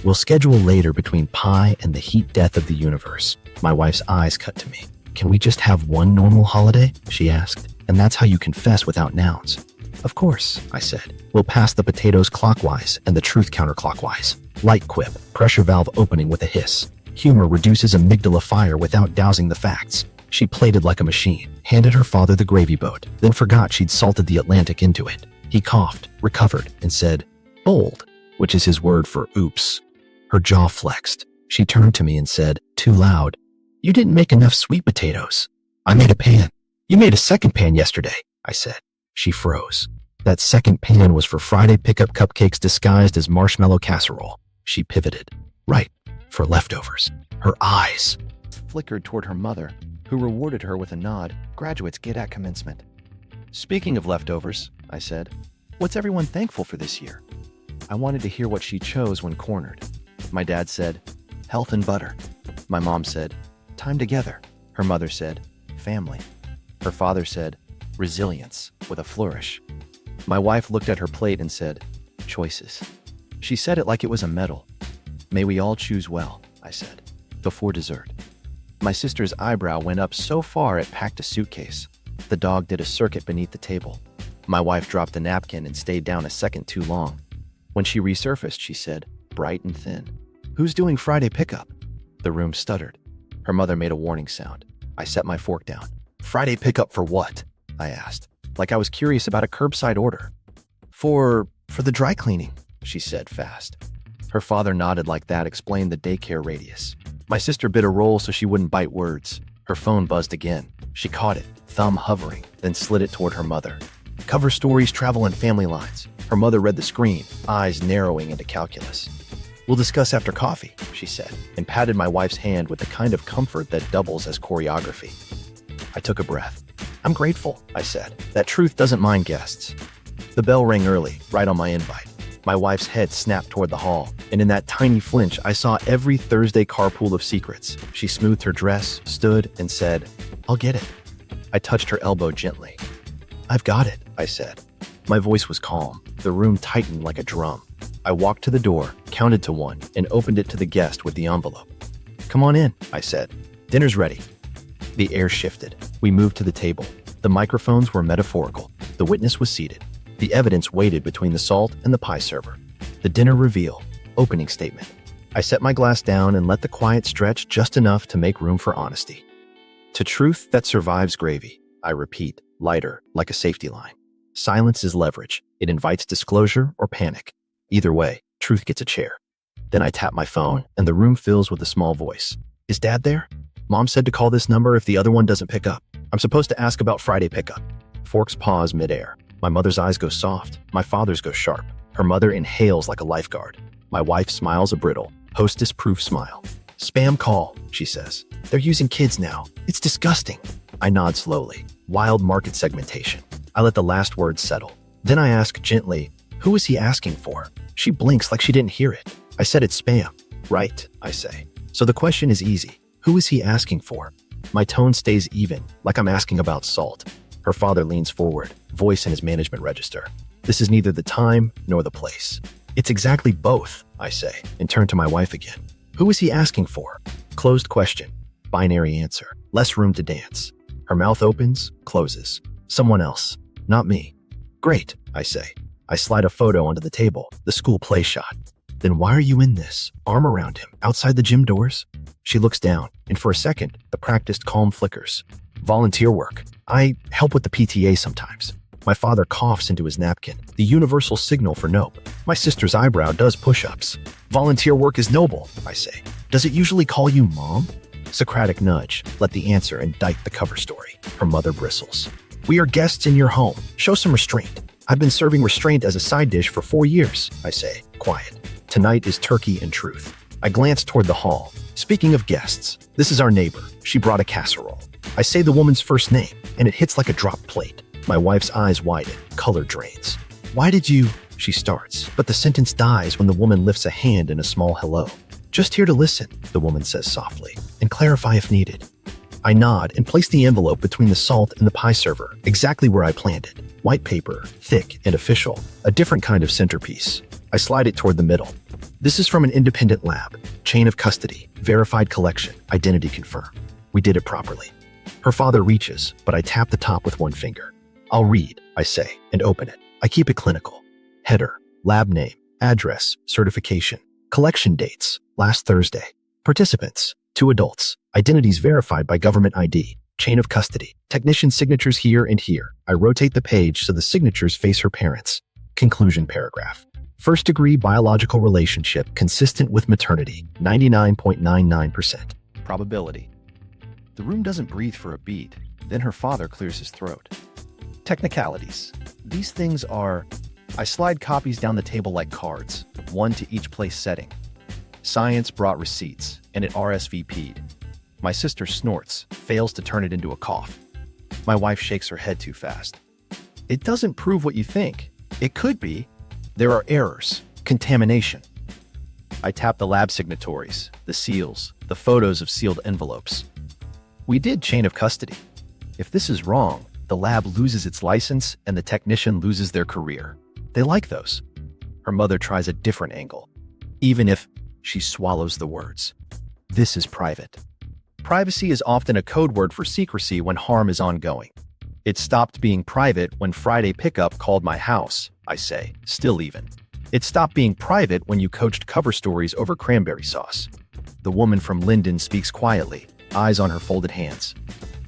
"We'll schedule later between pie and the heat death of the universe." My wife's eyes cut to me. "Can we just have one normal holiday?" she asked. "And that's how you confess without nouns." "Of course," I said. "We'll pass the potatoes clockwise and the truth counterclockwise." Light quip, pressure valve opening with a hiss. Humor reduces amygdala fire without dousing the facts. She plated like a machine, handed her father the gravy boat, then forgot she'd salted the Atlantic into it. He coughed, recovered, and said, "Bold," which is his word for oops. Her jaw flexed. She turned to me and said, too loud, "You didn't make enough sweet potatoes." "I made a pan." "You made a second pan yesterday," I said. She froze. That second pan was for Friday pickup cupcakes disguised as marshmallow casserole. She pivoted. "Right, for leftovers." Her eyes flickered toward her mother, who rewarded her with a nod. "Graduates get at commencement." "Speaking of leftovers," I said, "what's everyone thankful for this year?" I wanted to hear what she chose when cornered. My dad said, "Health and butter." My mom said, "Time together." Her mother said, "Family." Her father said, "Resilience," with a flourish. My wife looked at her plate and said, "Choices." She said it like it was a medal. "May we all choose well," I said, before dessert. My sister's eyebrow went up so far it packed a suitcase. The dog did a circuit beneath the table. My wife dropped a napkin and stayed down a second too long. When she resurfaced, she said, bright and thin, "Who's doing Friday pickup?" The room stuttered. Her mother made a warning sound. I set my fork down. "Friday pickup for what?" I asked, like I was curious about a curbside order. For the dry cleaning," she said fast. Her father nodded like that explained the daycare radius. My sister bit a roll so she wouldn't bite words. Her phone buzzed again. She caught it, thumb hovering, then slid it toward her mother. "Cover stories, travel, and family lines." Her mother read the screen, eyes narrowing into calculus. "We'll discuss after coffee," she said, and patted my wife's hand with the kind of comfort that doubles as choreography. I took a breath. "I'm grateful," I said. "That truth doesn't mind guests." The bell rang early, right on my invite. My wife's head snapped toward the hall, and in that tiny flinch, I saw every Thursday carpool of secrets. She smoothed her dress, stood, and said, "I'll get it." I touched her elbow gently. "I've got it," I said. My voice was calm. The room tightened like a drum. I walked to the door, counted to one, and opened it to the guest with the envelope. "Come on in," I said. "Dinner's ready." The air shifted. We moved to the table. The microphones were metaphorical. The witness was seated. The evidence waited between the salt and the pie server. The dinner reveal. Opening statement. I set my glass down and let the quiet stretch just enough to make room for honesty. To truth that survives gravy, I repeat, lighter, like a safety line. Silence is leverage. It invites disclosure or panic. Either way, truth gets a chair. Then I tap my phone, and the room fills with a small voice. "Is Dad there?" "Mom said to call this number if the other one doesn't pick up. I'm supposed to ask about Friday pickup." Forks pause midair. My mother's eyes go soft. My father's go sharp. Her mother inhales like a lifeguard. My wife smiles a brittle, hostess-proof smile. "Spam call," she says. "They're using kids now. It's disgusting." I nod slowly. Wild market segmentation. I let the last word settle. Then I ask gently, "Who is he asking for?" She blinks like she didn't hear it. I said it's spam. "Right," I say. "So the question is easy. Who is he asking for?" My tone stays even, like I'm asking about salt. Her father leans forward, voice in his management register. This is neither the time nor the place. It's exactly both, I say, and turn to my wife again. Who is he asking for? Closed question. Binary answer. Less room to dance. Her mouth opens, closes. Someone else. Not me. Great, I say. I slide a photo onto the table, the school play shot. Then why are you in this? Arm around him, outside the gym doors? She looks down, and for a second, the practiced calm flickers. Volunteer work. I help with the PTA sometimes. My father coughs into his napkin, the universal signal for nope. My sister's eyebrow does push-ups. Volunteer work is noble, I say. Does it usually call you mom? Socratic nudge. Let the answer indict the cover story. Her mother bristles. We are guests in your home. Show some restraint. I've been serving restraint as a side dish for 4 years, I say, quiet. Tonight is turkey and truth. I glance toward the hall. Speaking of guests, this is our neighbor. She brought a casserole. I say the woman's first name, and it hits like a dropped plate. My wife's eyes widen, color drains. Why did you? She starts, but the sentence dies when the woman lifts a hand in a small hello. Just here to listen, the woman says softly, and clarify if needed. I nod and place the envelope between the salt and the pie server, exactly where I planned it. White paper, thick and official, a different kind of centerpiece. I slide it toward the middle. This is from an independent lab. Chain of custody, verified collection, identity confirmed. We did it properly. Her father reaches, but I tap the top with one finger. I'll read, I say, and open it. I keep it clinical. Header, lab name, address, certification, collection dates, last Thursday. Participants, 2 adults, identities verified by government ID, chain of custody, technician signatures here and here. I rotate the page so the signatures face her parents. Conclusion paragraph. First degree biological relationship consistent with maternity, 99.99%. Probability. The room doesn't breathe for a beat. Then her father clears his throat. Technicalities. These things are... I slide copies down the table like cards, one to each place setting. Science brought receipts, and it RSVP'd. My sister snorts, fails to turn it into a cough. My wife shakes her head too fast. It doesn't prove what you think. It could be. There are errors, contamination. I tap the lab signatories, the seals, the photos of sealed envelopes. We did chain of custody. If this is wrong, the lab loses its license and the technician loses their career. They like those. Her mother tries a different angle. Even if she swallows the words. This is private. Privacy is often a code word for secrecy when harm is ongoing. It stopped being private when Friday pickup called my house, I say, still even. It stopped being private when you coached cover stories over cranberry sauce. The woman from Linden speaks quietly, eyes on her folded hands.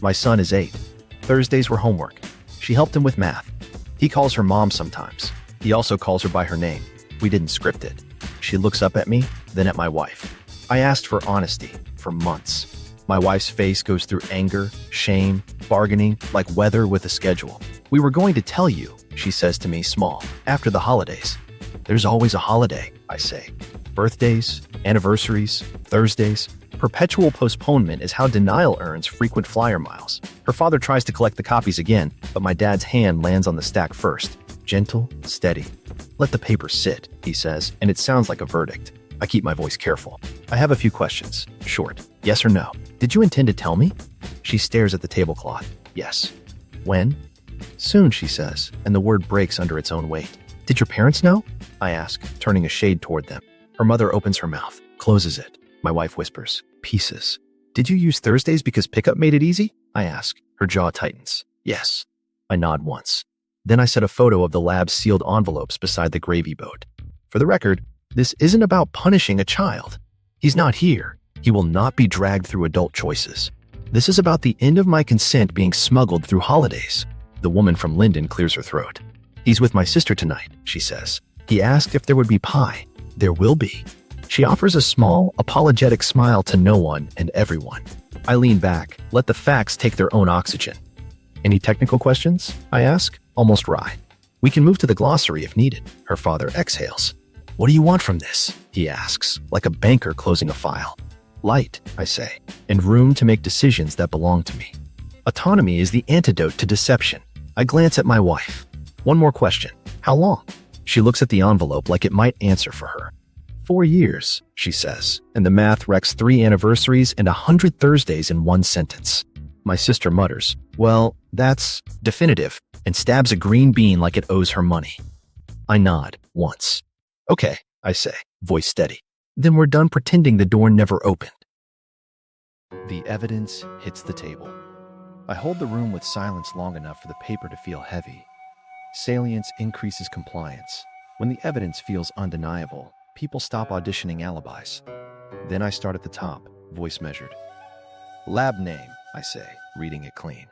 My son is 8. Thursdays were homework. She helped him with math. He calls her mom sometimes. He also calls her by her name. We didn't script it. She looks up at me, then at my wife. I asked for honesty for months. My wife's face goes through anger, shame, bargaining, like weather with a schedule. We were going to tell you, she says to me, small, after the holidays. There's always a holiday, I say. Birthdays, anniversaries, Thursdays. Perpetual postponement is how denial earns frequent flyer miles. Her father tries to collect the copies again, but my dad's hand lands on the stack first. Gentle, steady. Let the paper sit, he says, and it sounds like a verdict. I keep my voice careful. I have a few questions. Short. Yes or no? Did you intend to tell me? She stares at the tablecloth. Yes. When? Soon, she says, and the word breaks under its own weight. Did your parents know? I ask, turning a shade toward them. Her mother opens her mouth, closes it. My wife whispers, pieces. Did you use Thursdays because pickup made it easy? I ask. Her jaw tightens. Yes. I nod once. Then I set a photo of the lab's sealed envelopes beside the gravy boat. For the record, this isn't about punishing a child. He's not here. He will not be dragged through adult choices. This is about the end of my consent being smuggled through holidays. The woman from Linden clears her throat. He's with my sister tonight, she says. He asked if there would be pie. There will be. She offers a small, apologetic smile to no one and everyone. I lean back, let the facts take their own oxygen. Any technical questions? I ask, almost wry. We can move to the glossary if needed. Her father exhales. What do you want from this? He asks, like a banker closing a file. Light, I say, and room to make decisions that belong to me. Autonomy is the antidote to deception. I glance at my wife. One more question. How long? She looks at the envelope like it might answer for her. 4 years, she says, and the math wrecks 3 anniversaries and 100 Thursdays in one sentence. My sister mutters, well, that's definitive, and stabs a green bean like it owes her money. I nod once. Okay, I say, voice steady. Then we're done pretending the door never opened. The evidence hits the table. I hold the room with silence long enough for the paper to feel heavy. Salience increases compliance. When the evidence feels undeniable, people stop auditioning alibis. Then I start at the top, voice measured. Lab name, I say, reading it clean.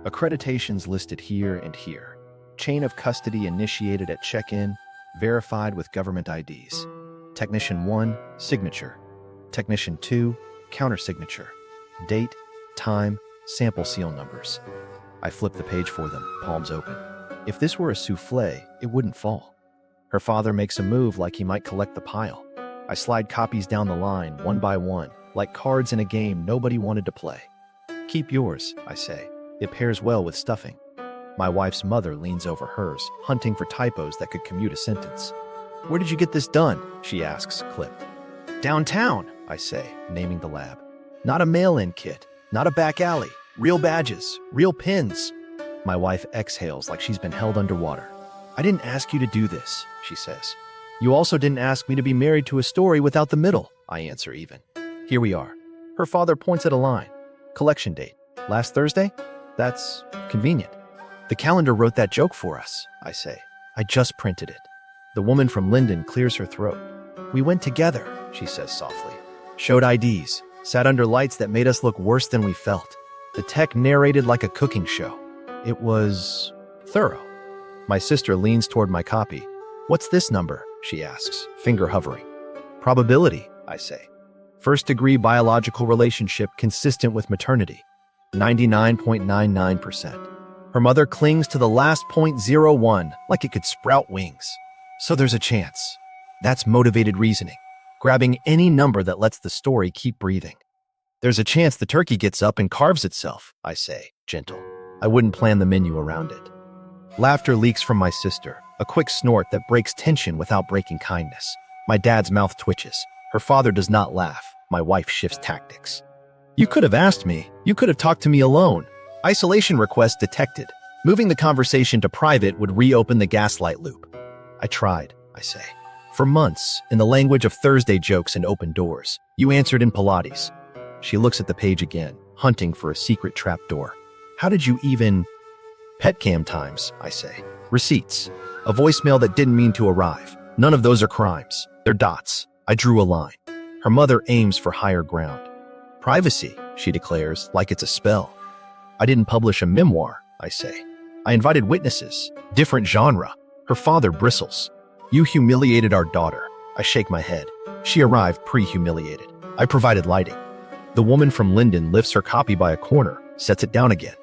Accreditations listed here and here. Chain of custody initiated at check-in, verified with government IDs. Technician 1, signature. Technician 2, countersignature. Date, time, sample seal numbers. I flip the page for them, palms open. If this were a souffle, it wouldn't fall. Her father makes a move like he might collect the pile. I slide copies down the line, one by one, like cards in a game nobody wanted to play. Keep yours, I say. It pairs well with stuffing. My wife's mother leans over hers, hunting for typos that could commute a sentence. Where did you get this done? She asks, clipped. Downtown, I say, naming the lab. Not a mail-in kit, not a back alley. Real badges, real pins. My wife exhales like she's been held underwater. I didn't ask you to do this, she says. You also didn't ask me to be married to a story without the middle, I answer even. Here we are. Her father points at a line. Collection date. Last Thursday? That's convenient. The calendar wrote that joke for us, I say. I just printed it. The woman from Linden clears her throat. We went together, she says softly. Showed IDs, sat under lights that made us look worse than we felt. The tech narrated like a cooking show. It was thorough. My sister leans toward my copy. What's this number? She asks, finger hovering. Probability, I say. First degree biological relationship consistent with maternity. 99.99%. Her mother clings to the last 0.01 like it could sprout wings. So there's a chance. That's motivated reasoning, grabbing any number that lets the story keep breathing. There's a chance the turkey gets up and carves itself, I say, gentle. I wouldn't plan the menu around it. Laughter leaks from my sister, a quick snort that breaks tension without breaking kindness. My dad's mouth twitches. Her father does not laugh. My wife shifts tactics. You could have asked me. You could have talked to me alone. Isolation request detected. Moving the conversation to private would reopen the gaslight loop. I tried, I say. For months, in the language of Thursday jokes and open doors, you answered in Pilates. She looks at the page again, hunting for a secret trapdoor. How did you even... Petcam times, I say. Receipts. A voicemail that didn't mean to arrive. None of those are crimes. They're dots. I drew a line. Her mother aims for higher ground. Privacy, she declares, like it's a spell. I didn't publish a memoir, I say. I invited witnesses. Different genre. Her father bristles. You humiliated our daughter. I shake my head. She arrived pre-humiliated. I provided lighting. The woman from Linden lifts her copy by a corner, sets it down again.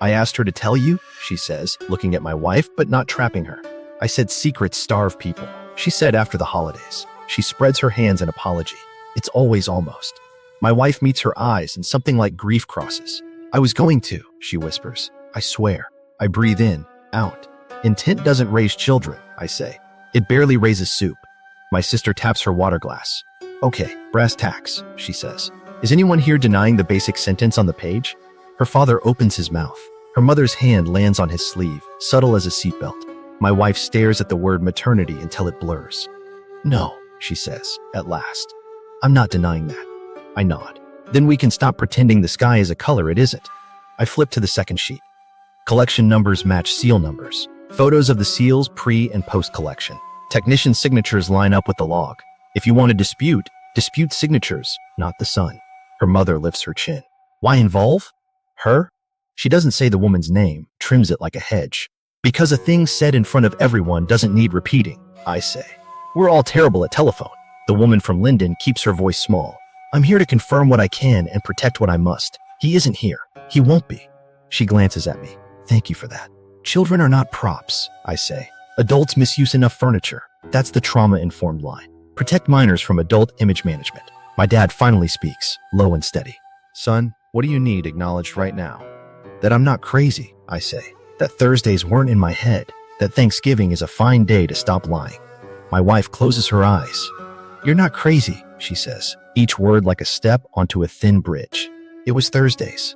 I asked her to tell you, she says, looking at my wife, but not trapping her. I said secrets starve people. She said after the holidays. She spreads her hands in apology. It's always almost. My wife meets her eyes and something like grief crosses. I was going to, she whispers. I swear. I breathe in, out. Intent doesn't raise children, I say. It barely raises soup. My sister taps her water glass. Okay, brass tacks, she says. Is anyone here denying the basic sentence on the page? Her father opens his mouth. Her mother's hand lands on his sleeve, subtle as a seatbelt. My wife stares at the word maternity until it blurs. No, she says, at last. I'm not denying that. I nod. Then we can stop pretending the sky is a color it isn't. I flip to the second sheet. Collection numbers match seal numbers. Photos of the seals pre- and post-collection. Technician signatures line up with the log. If you want to dispute signatures, not the son. Her mother lifts her chin. Why involve? Her? She doesn't say the woman's name, trims it like a hedge. Because a thing said in front of everyone doesn't need repeating, I say. We're all terrible at telephone. The woman from Linden keeps her voice small. I'm here to confirm what I can and protect what I must. He isn't here. He won't be. She glances at me. Thank you for that. Children are not props, I say. Adults misuse enough furniture. That's the trauma-informed line. Protect minors from adult image management. My dad finally speaks, low and steady. Son, what do you need acknowledged right now? That I'm not crazy, I say. That Thursdays weren't in my head. That Thanksgiving is a fine day to stop lying. My wife closes her eyes. You're not crazy, she says, each word like a step onto a thin bridge. It was Thursdays.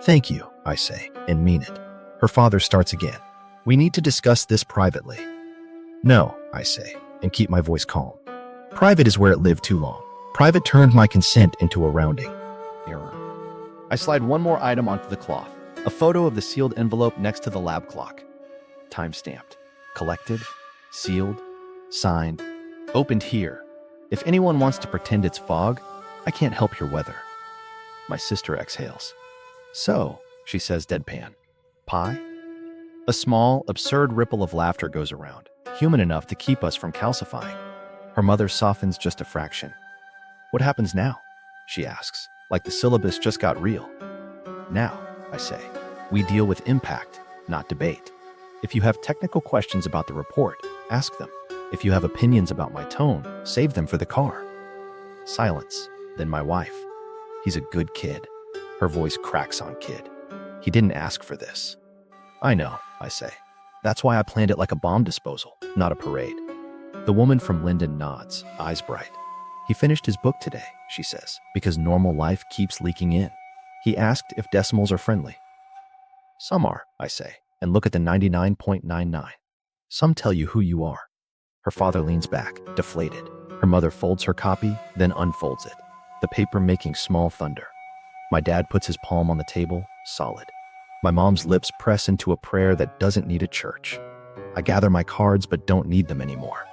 Thank you, I say, and mean it. Her father starts again. We need to discuss this privately. No, I say, and keep my voice calm. Private is where it lived too long. Private turned my consent into a rounding error. I slide one more item onto the cloth. A photo of the sealed envelope next to the lab clock. Time-stamped. Collected. Sealed. Signed. Opened here. If anyone wants to pretend it's fog, I can't help your weather. My sister exhales. So, she says deadpan. Pie? A small, absurd ripple of laughter goes around, human enough to keep us from calcifying. Her mother softens just a fraction. What happens now? She asks, like the syllabus just got real. Now, I say, we deal with impact, not debate. If you have technical questions about the report, ask them. If you have opinions about my tone, save them for the car. Silence, then my wife. He's a good kid. Her voice cracks on kid. He didn't ask for this. I know, I say. That's why I planned it like a bomb disposal, not a parade. The woman from Linden nods, eyes bright. He finished his book today, she says, because normal life keeps leaking in. He asked if decimals are friendly. Some are, I say, and look at the 99.99. Some tell you who you are. Her father leans back, deflated. Her mother folds her copy, then unfolds it, the paper making small thunder. My dad puts his palm on the table, solid. My mom's lips press into a prayer that doesn't need a church. I gather my cards but don't need them anymore.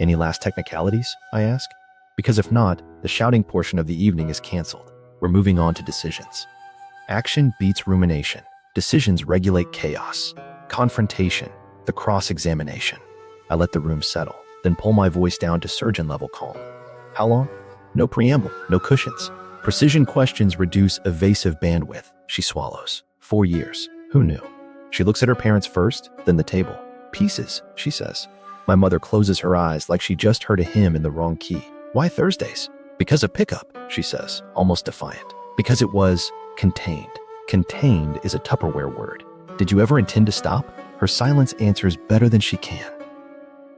Any last technicalities? I ask. Because if not, the shouting portion of the evening is canceled. We're moving on to decisions. Action beats rumination. Decisions regulate chaos. Confrontation, the cross-examination. I let the room settle, then pull my voice down to surgeon-level calm. How long? No preamble, no cushions. Precision questions reduce evasive bandwidth. She swallows. 4 years. Who knew? She looks at her parents first, then the table. Pieces, she says. My mother closes her eyes like she just heard a hymn in the wrong key. Why Thursdays? Because of pickup, she says, almost defiant. Because it was contained. Contained is a Tupperware word. Did you ever intend to stop? Her silence answers better than she can.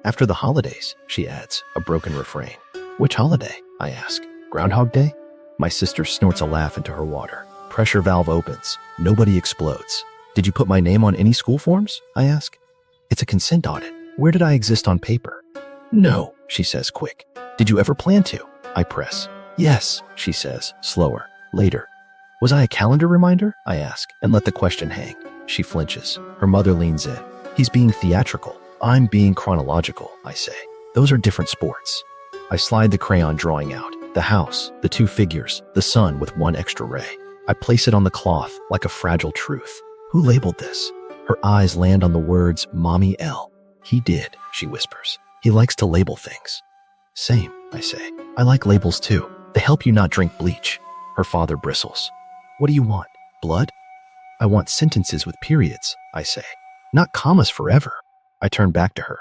After the holidays, she adds, a broken refrain. Which holiday? I ask. Groundhog Day? My sister snorts a laugh into her water. Pressure valve opens. Nobody explodes. Did you put my name on any school forms? I ask. It's a consent audit. Where did I exist on paper? No, she says quick. Did you ever plan to? I press. Yes, she says, slower. Later. Was I a calendar reminder? I ask, and let the question hang. She flinches. Her mother leans in. He's being theatrical. I'm being chronological, I say. Those are different sports. I slide the crayon drawing out. The house, the 2 figures, the sun with 1 extra ray. I place it on the cloth like a fragile truth. Who labeled this? Her eyes land on the words Mommy L. He did, she whispers. He likes to label things. Same, I say. I like labels too. They help you not drink bleach. Her father bristles. What do you want? Blood? I want sentences with periods, I say. Not commas forever. I turn back to her.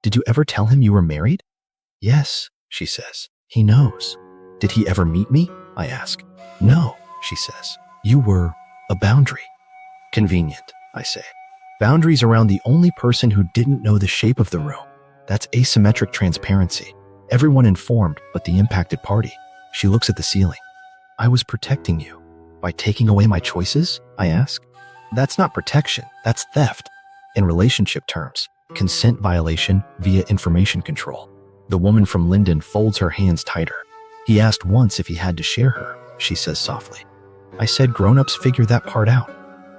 Did you ever tell him you were married? Yes, she says. He knows. Did he ever meet me? I ask. No, she says. You were a boundary. Convenient, I say. Boundaries around the only person who didn't know the shape of the room. That's asymmetric transparency. Everyone informed but the impacted party. She looks at the ceiling. I was protecting you. By taking away my choices? I ask. That's not protection, that's theft. In relationship terms, consent violation via information control. The woman from Linden folds her hands tighter. He asked once if he had to share her, she says softly. I said grown-ups figure that part out.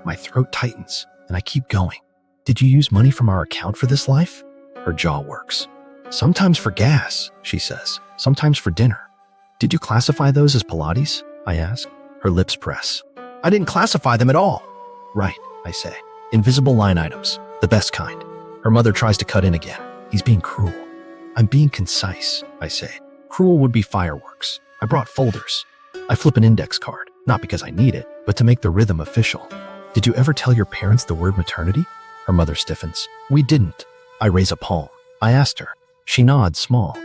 My throat tightens, and I keep going. Did you use money from our account for this life? Her jaw works. Sometimes for gas, she says. Sometimes for dinner. Did you classify those as Pilates? I ask. Her lips press. I didn't classify them at all. Right, I say. Invisible line items, the best kind. Her mother tries to cut in again. He's being cruel. I'm being concise, I say. Cruel would be fireworks. I brought folders. I flip an index card, not because I need it, but to make the rhythm official. Did you ever tell your parents the word maternity? Her mother stiffens. We didn't. I raise a palm. I asked her. She nods small.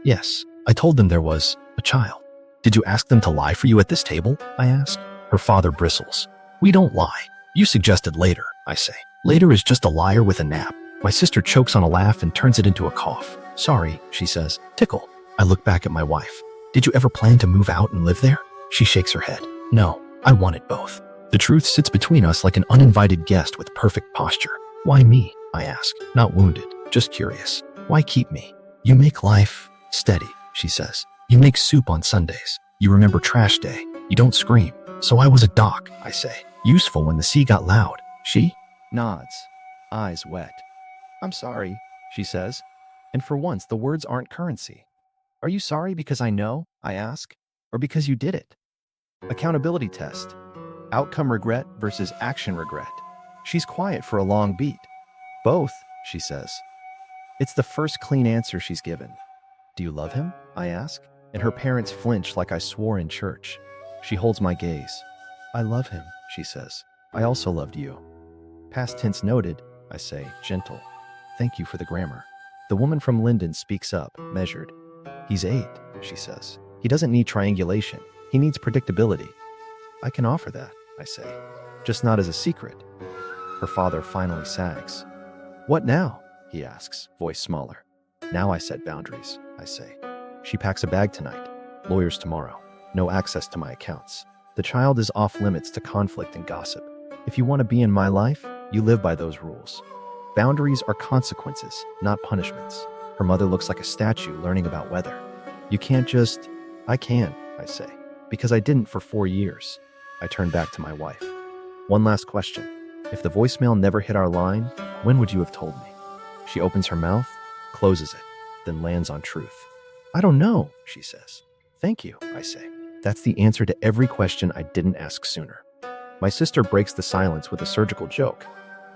Yes, I told them there was a child. Did you ask them to lie for you at this table? I ask. Her father bristles. We don't lie. You suggested later, I say. Later is just a liar with a nap. My sister chokes on a laugh and turns it into a cough. Sorry, she says. Tickle. I look back at my wife. Did you ever plan to move out and live there? She shakes her head. No, I wanted both. The truth sits between us like an uninvited guest with perfect posture. Why me? I ask. Not wounded, just curious. Why keep me? You make life steady, she says. You make soup on Sundays. You remember trash day. You don't scream. So I was a doc, I say. Useful when the sea got loud. She nods, eyes wet. I'm sorry, she says. And for once, the words aren't currency. Are you sorry because I know, I ask, or because you did it? Accountability test. Outcome regret versus action regret. She's quiet for a long beat. Both, she says. It's the first clean answer she's given. Do you love him? I ask, and her parents flinch like I swore in church. She holds my gaze. I love him, she says. I also loved you. Past tense noted, I say, gentle. Thank you for the grammar. The woman from Linden speaks up, measured. He's 8, she says. He doesn't need triangulation. He needs predictability. I can offer that, I say. Just not as a secret. Her father finally sags. What now? He asks, voice smaller. Now I set boundaries, I say. She packs a bag tonight. Lawyers tomorrow. No access to my accounts. The child is off limits to conflict and gossip. If you want to be in my life, you live by those rules. Boundaries are consequences, not punishments. Her mother looks like a statue learning about weather. You can't just... I can, I say, because I didn't for 4 years. I turn back to my wife. One last question. If the voicemail never hit our line, when would you have told me? She opens her mouth, closes it, then lands on truth. I don't know, she says. Thank you, I say. That's the answer to every question I didn't ask sooner. My sister breaks the silence with a surgical joke.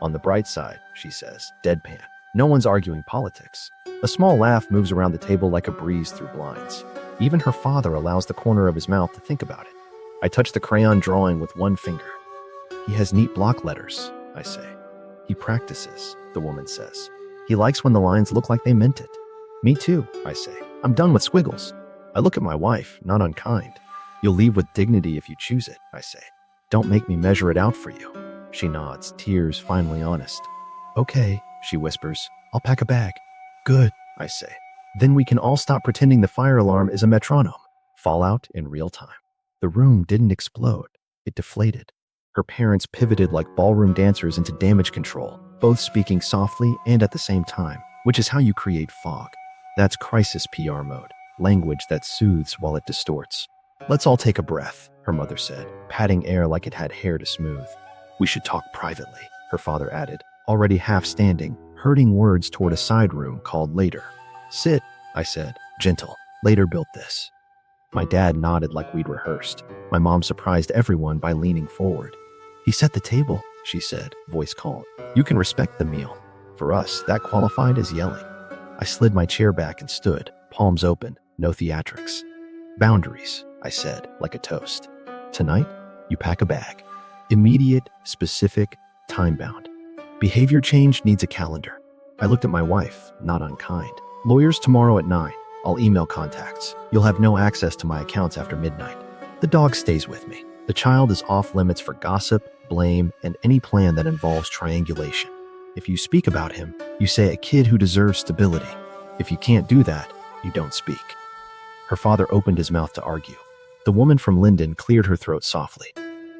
On the bright side, she says, deadpan. No one's arguing politics. A small laugh moves around the table like a breeze through blinds. Even her father allows the corner of his mouth to think about it. I touch the crayon drawing with one finger. He has neat block letters, I say. He practices, the woman says. He likes when the lines look like they meant it. Me too, I say. I'm done with squiggles. I look at my wife, not unkind. You'll leave with dignity if you choose it, I say. Don't make me measure it out for you. She nods, tears finally honest. Okay, she whispers. I'll pack a bag. Good, I say. Then we can all stop pretending the fire alarm is a metronome. Fallout in real time. The room didn't explode. It deflated. Her parents pivoted like ballroom dancers into damage control, both speaking softly and at the same time, which is how you create fog. That's crisis PR mode, language that soothes while it distorts. Let's all take a breath, her mother said, patting air like it had hair to smooth. We should talk privately, her father added, already half standing, herding words toward a side room called Later. Sit, I said, gentle. Later built this. My dad nodded like we'd rehearsed. My mom surprised everyone by leaning forward. He set the table, she said, voice calm. You can respect the meal. For us, that qualified as yelling. I slid my chair back and stood, palms open, no theatrics. Boundaries, I said, like a toast. Tonight, you pack a bag. Immediate, specific, time-bound. Behavior change needs a calendar. I looked at my wife, not unkind. Lawyers tomorrow at 9. I'll email contacts. You'll have no access to my accounts after midnight. The dog stays with me. The child is off limits for gossip, blame, and any plan that involves triangulation. If you speak about him, you say a kid who deserves stability. If you can't do that, you don't speak. Her father opened his mouth to argue. The woman from Linden cleared her throat softly.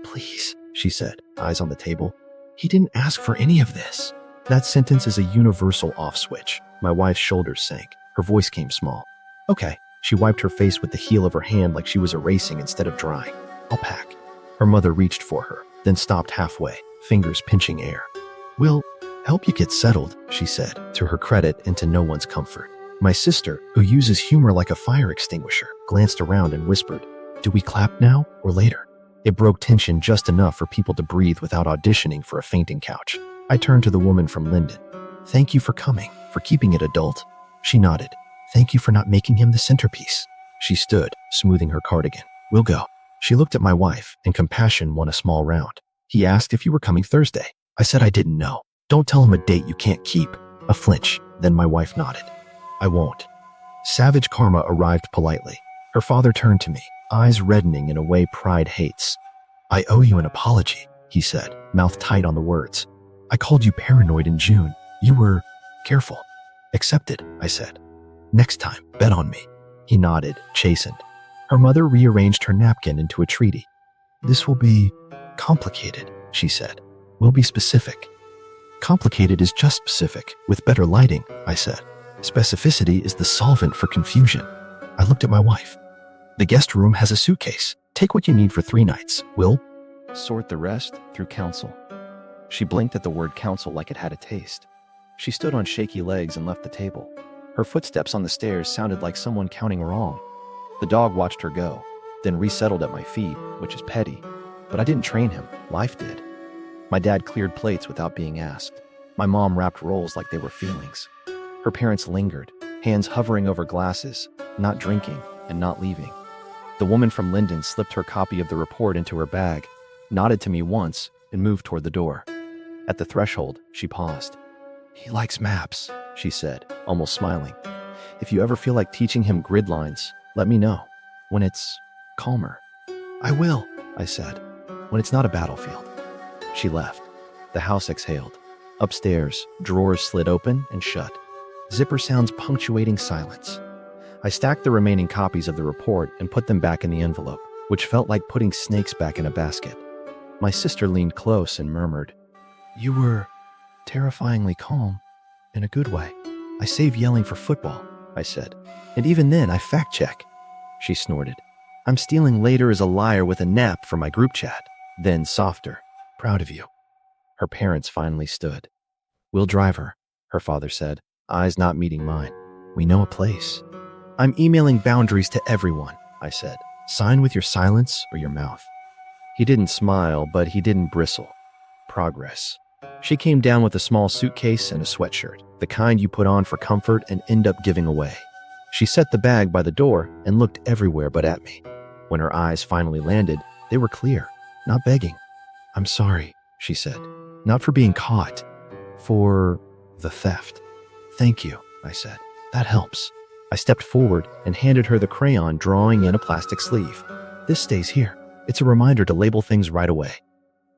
Please, she said, eyes on the table. He didn't ask for any of this. That sentence is a universal off switch. My wife's shoulders sank. Her voice came small. Okay. She wiped her face with the heel of her hand like she was erasing instead of drying. I'll pack. Her mother reached for her, then stopped halfway, fingers pinching air. We'll help you get settled, she said, to her credit and to no one's comfort. My sister, who uses humor like a fire extinguisher, glanced around and whispered, Do we clap now or later? It broke tension just enough for people to breathe without auditioning for a fainting couch. I turned to the woman from Linden. Thank you for coming, for keeping it adult. She nodded. Thank you for not making him the centerpiece. She stood, smoothing her cardigan. We'll go. She looked at my wife, and compassion won a small round. He asked if you were coming Thursday. I said I didn't know. Don't tell him a date you can't keep. A flinch. Then my wife nodded. I won't. Savage karma arrived politely. Her father turned to me, eyes reddening in a way pride hates. I owe you an apology, he said, mouth tight on the words. I called you paranoid in June. You were careful. Accepted, I said. Next time, bet on me. He nodded, chastened. Her mother rearranged her napkin into a treaty. This will be complicated, she said. We'll be specific. Complicated is just specific, with better lighting, I said. Specificity is the solvent for confusion. I looked at my wife. The guest room has a suitcase. Take what you need for 3 nights. We'll sort the rest through counsel. She blinked at the word counsel like it had a taste. She stood on shaky legs and left the table. Her footsteps on the stairs sounded like someone counting wrong. The dog watched her go, then resettled at my feet, which is petty. But I didn't train him. Life did. My dad cleared plates without being asked. My mom wrapped rolls like they were feelings. Her parents lingered, hands hovering over glasses, not drinking and not leaving. The woman from Linden slipped her copy of the report into her bag, nodded to me once, and moved toward the door. At the threshold, she paused. "He likes maps," she said, almost smiling. "If you ever feel like teaching him grid lines, let me know. When it's calmer." "I will," I said. "When it's not a battlefield." She left. The house exhaled. Upstairs, drawers slid open and shut. Zipper sounds punctuating silence. I stacked the remaining copies of the report and put them back in the envelope, which felt like putting snakes back in a basket. My sister leaned close and murmured, "You were terrifyingly calm, in a good way." "I save yelling for football," I said. "And even then, I fact-check." She snorted. "I'm stealing later as a liar with a nap for my group chat." Then softer, "Proud of you." Her parents finally stood. "We'll drive her," her father said, eyes not meeting mine. "We know a place." "I'm emailing boundaries to everyone," I said. "Sign with your silence or your mouth." He didn't smile, but he didn't bristle. Progress. She came down with a small suitcase and a sweatshirt, the kind you put on for comfort and end up giving away. She set the bag by the door and looked everywhere but at me. When her eyes finally landed, they were clear, not begging. "I'm sorry," she said. "Not for being caught. For the theft." "Thank you," I said. "That helps." I stepped forward and handed her the crayon drawing in a plastic sleeve. "This stays here. It's a reminder to label things right away."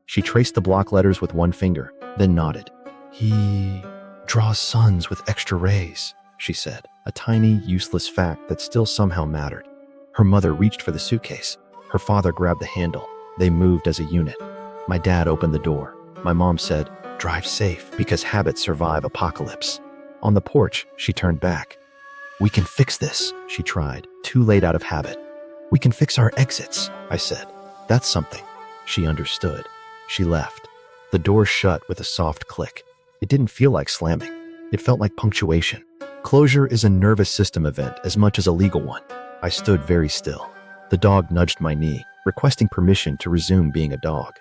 She traced the block letters with one finger, then nodded. "He draws suns with extra rays," she said, a tiny, useless fact that still somehow mattered. Her mother reached for the suitcase. Her father grabbed the handle. They moved as a unit. My dad opened the door. My mom said, "Drive safe, because habits survive apocalypse." On the porch, she turned back. "We can fix this," she tried, too late out of habit. "We can fix our exits," I said. "That's something." She understood. She left. The door shut with a soft click. It didn't feel like slamming. It felt like punctuation. Closure is a nervous system event as much as a legal one. I stood very still. The dog nudged my knee, requesting permission to resume being a dog.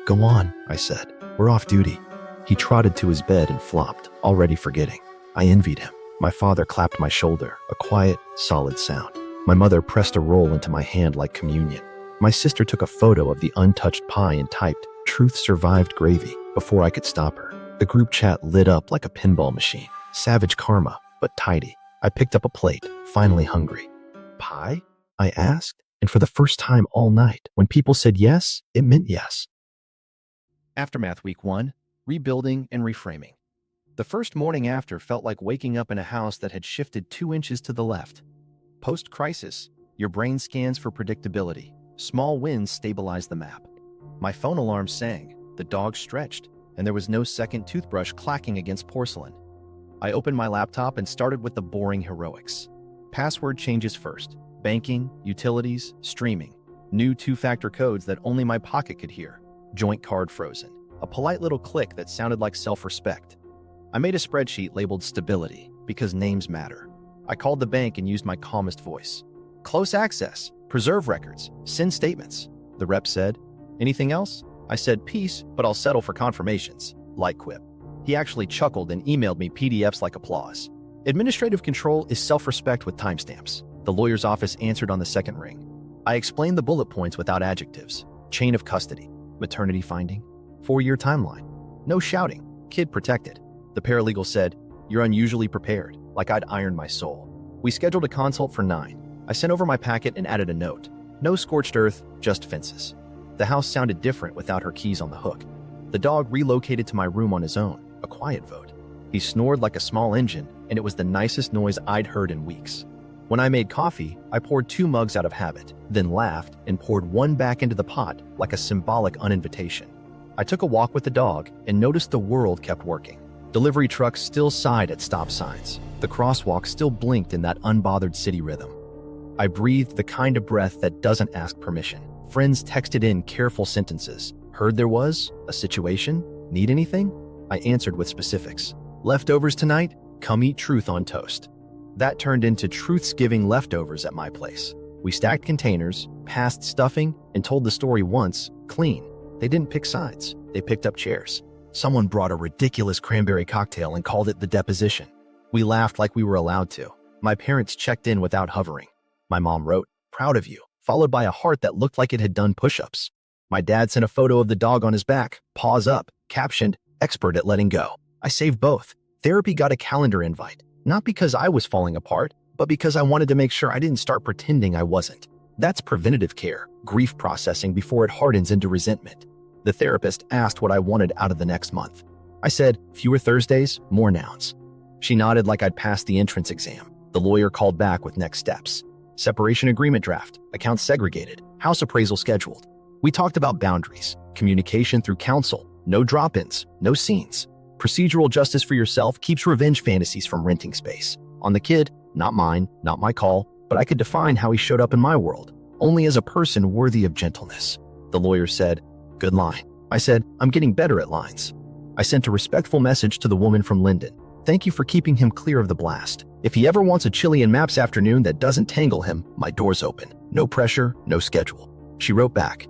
"Go on," I said. "We're off duty." He trotted to his bed and flopped, already forgetting. I envied him. My father clapped my shoulder, a quiet, solid sound. My mother pressed a roll into my hand like communion. My sister took a photo of the untouched pie and typed, "Truth survived gravy," before I could stop her. The group chat lit up like a pinball machine. Savage karma, but tidy. I picked up a plate, finally hungry. "Pie?" I asked, and for the first time all night, when people said yes, it meant yes. Aftermath Week 1, Rebuilding and Reframing. The first morning after felt like waking up in a house that had shifted 2 inches to the left. Post-crisis, your brain scans for predictability. Small wins stabilize the map. My phone alarm sang, the dog stretched, and there was no second toothbrush clacking against porcelain. I opened my laptop and started with the boring heroics. Password changes first. Banking, utilities, streaming. New 2-factor codes that only my pocket could hear. Joint card frozen. A polite little click that sounded like self-respect. I made a spreadsheet labeled stability, because names matter. I called the bank and used my calmest voice. "Close access. Preserve records. Send statements." The rep said, "Anything else?" I said, "Peace, but I'll settle for confirmations." Light quip. He actually chuckled and emailed me PDFs like applause. Administrative control is self-respect with timestamps. The lawyer's office answered on the second ring. I explained the bullet points without adjectives. Chain of custody. Maternity finding. 4-year timeline. No shouting. Kid protected. The paralegal said, "You're unusually prepared," like I'd ironed my soul. We scheduled a consult for 9. I sent over my packet and added a note. No scorched earth, just fences. The house sounded different without her keys on the hook. The dog relocated to my room on his own, a quiet vote. He snored like a small engine, and it was the nicest noise I'd heard in weeks. When I made coffee, I poured 2 mugs out of habit, then laughed and poured one back into the pot like a symbolic uninvitation. I took a walk with the dog and noticed the world kept working. Delivery trucks still sighed at stop signs. The crosswalk still blinked in that unbothered city rhythm. I breathed the kind of breath that doesn't ask permission. Friends texted in careful sentences. Heard there was a situation? Need anything? I answered with specifics. Leftovers tonight? Come eat truth on toast. That turned into truths-giving leftovers at my place. We stacked containers, passed stuffing, and told the story once, clean. They didn't pick sides. They picked up chairs. Someone brought a ridiculous cranberry cocktail and called it the deposition. We laughed like we were allowed to. My parents checked in without hovering. My mom wrote, "Proud of you," followed by a heart that looked like it had done push-ups. My dad sent a photo of the dog on his back, paws up, captioned, "Expert at letting go." I saved both. Therapy got a calendar invite, not because I was falling apart, but because I wanted to make sure I didn't start pretending I wasn't. That's preventative care, grief processing before it hardens into resentment. The therapist asked what I wanted out of the next month. I said, fewer Thursdays, more nouns. She nodded like I'd passed the entrance exam. The lawyer called back with next steps. Separation agreement draft, accounts segregated, house appraisal scheduled. We talked about boundaries, communication through counsel, no drop-ins, no scenes. Procedural justice for yourself keeps revenge fantasies from renting space. On the kid, not mine, not my call, but I could define how he showed up in my world, only as a person worthy of gentleness. The lawyer said, "Good line." I said, "I'm getting better at lines." I sent a respectful message to the woman from Linden. "Thank you for keeping him clear of the blast. If he ever wants a chili and maps afternoon that doesn't tangle him, my door's open. No pressure, no schedule." She wrote back,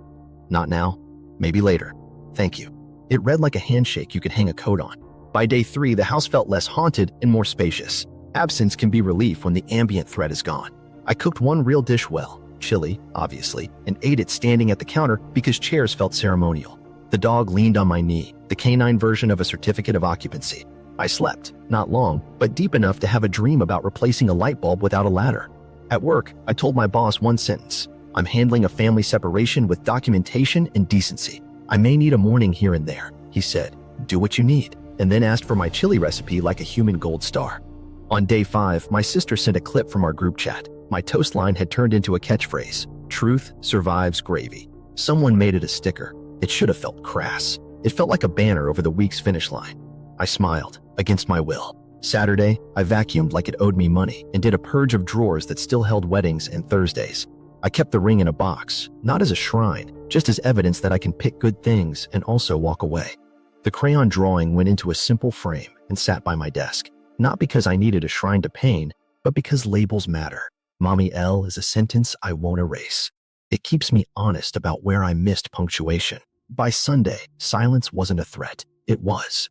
"Not now, maybe later. Thank you." It read like a handshake you could hang a coat on. By day 3, the house felt less haunted and more spacious. Absence can be relief when the ambient threat is gone. I cooked one real dish well, chili, obviously, and ate it standing at the counter because chairs felt ceremonial. The dog leaned on my knee, the canine version of a certificate of occupancy. I slept, not long, but deep enough to have a dream about replacing a light bulb without a ladder. At work, I told my boss one sentence. "I'm handling a family separation with documentation and decency. I may need a morning here and there," he said. "Do what you need," and then asked for my chili recipe like a human gold star. On day 5, my sister sent a clip from our group chat. My toast line had turned into a catchphrase. Truth survives gravy. Someone made it a sticker. It should have felt crass. It felt like a banner over the week's finish line. I smiled, against my will. Saturday, I vacuumed like it owed me money and did a purge of drawers that still held weddings and Thursdays. I kept the ring in a box, not as a shrine, just as evidence that I can pick good things and also walk away. The crayon drawing went into a simple frame and sat by my desk, not because I needed a shrine to pain, but because labels matter. Mommy L is a sentence I won't erase. It keeps me honest about where I missed punctuation. By Sunday, silence wasn't a threat. It was.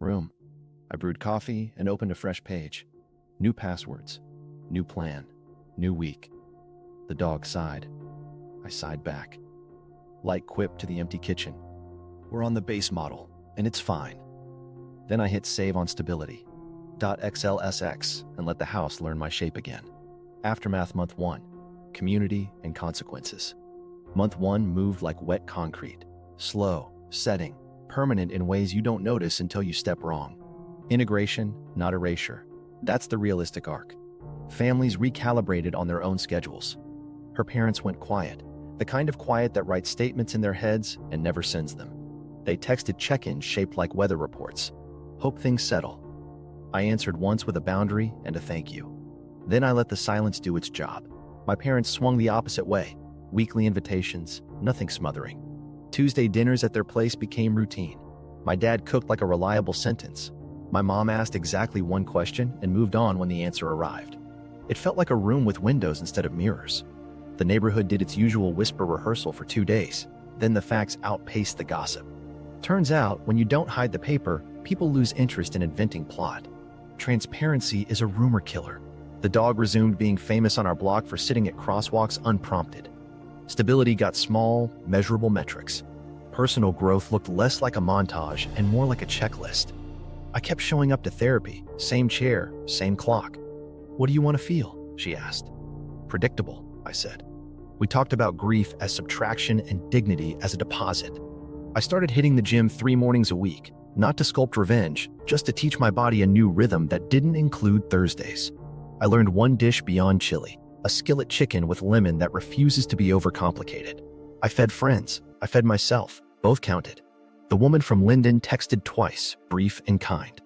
Room. I brewed coffee and opened a fresh page. New passwords. New plan. New week. The dog sighed. I sighed back. Light quipped to the empty kitchen. "We're on the base model, and it's fine." Then I hit save on stability. .xlsx and let the house learn my shape again. Aftermath month 1. Community and consequences. Month 1 moved like wet concrete. Slow, setting, permanent in ways you don't notice until you step wrong. Integration, not erasure. That's the realistic arc. Families recalibrated on their own schedules. Her parents went quiet, the kind of quiet that writes statements in their heads and never sends them. They texted check-ins shaped like weather reports. "Hope things settle." I answered once with a boundary and a thank you. Then I let the silence do its job. My parents swung the opposite way. Weekly invitations, nothing smothering. Tuesday dinners at their place became routine. My dad cooked like a reliable sentence. My mom asked exactly one question and moved on when the answer arrived. It felt like a room with windows instead of mirrors. The neighborhood did its usual whisper rehearsal for 2 days. Then the facts outpaced the gossip. Turns out, when you don't hide the paper, people lose interest in inventing plot. Transparency is a rumor killer. The dog resumed being famous on our block for sitting at crosswalks unprompted. Stability got small, measurable metrics. Personal growth looked less like a montage and more like a checklist. I kept showing up to therapy, same chair, same clock. "What do you want to feel?" she asked. "Predictable," I said. We talked about grief as subtraction and dignity as a deposit. I started hitting the gym 3 mornings a week, not to sculpt revenge, just to teach my body a new rhythm that didn't include Thursdays. I learned one dish beyond chili, a skillet chicken with lemon that refuses to be overcomplicated. I fed friends. I fed myself. Both counted. The woman from Linden texted twice, brief and kind.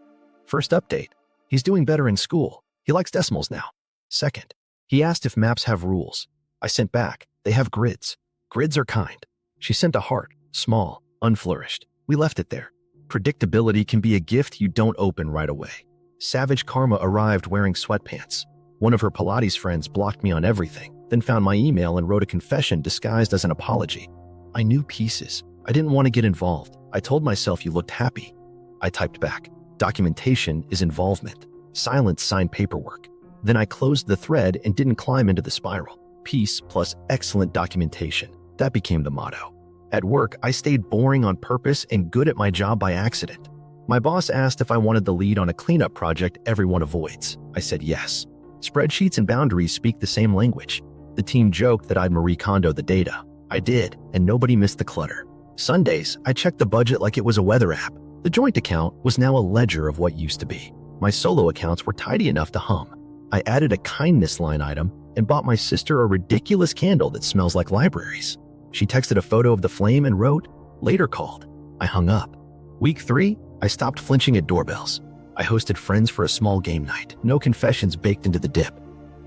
First update. He's doing better in school. He likes decimals now. Second, he asked if maps have rules. I sent back, they have grids. Grids are kind. She sent a heart, small, unflourished. We left it there. Predictability can be a gift you don't open right away. Savage Karma arrived wearing sweatpants. One of her Pilates friends blocked me on everything, then found my email and wrote a confession disguised as an apology. I knew pieces. I didn't want to get involved. I told myself you looked happy. I typed back, documentation is involvement. Silence signed paperwork. Then I closed the thread and didn't climb into the spiral. Peace plus excellent documentation. That became the motto. At work, I stayed boring on purpose and good at my job by accident. My boss asked if I wanted the lead on a cleanup project everyone avoids. I said yes. Spreadsheets and boundaries speak the same language. The team joked that I'd Marie Kondo the data. I did, and nobody missed the clutter. Sundays, I checked the budget like it was a weather app. The joint account was now a ledger of what used to be. My solo accounts were tidy enough to hum. I added a kindness line item and bought my sister a ridiculous candle that smells like libraries. She texted a photo of the flame and wrote, "Later called." I hung up. Week 3, I stopped flinching at doorbells. I hosted friends for a small game night, no confessions baked into the dip.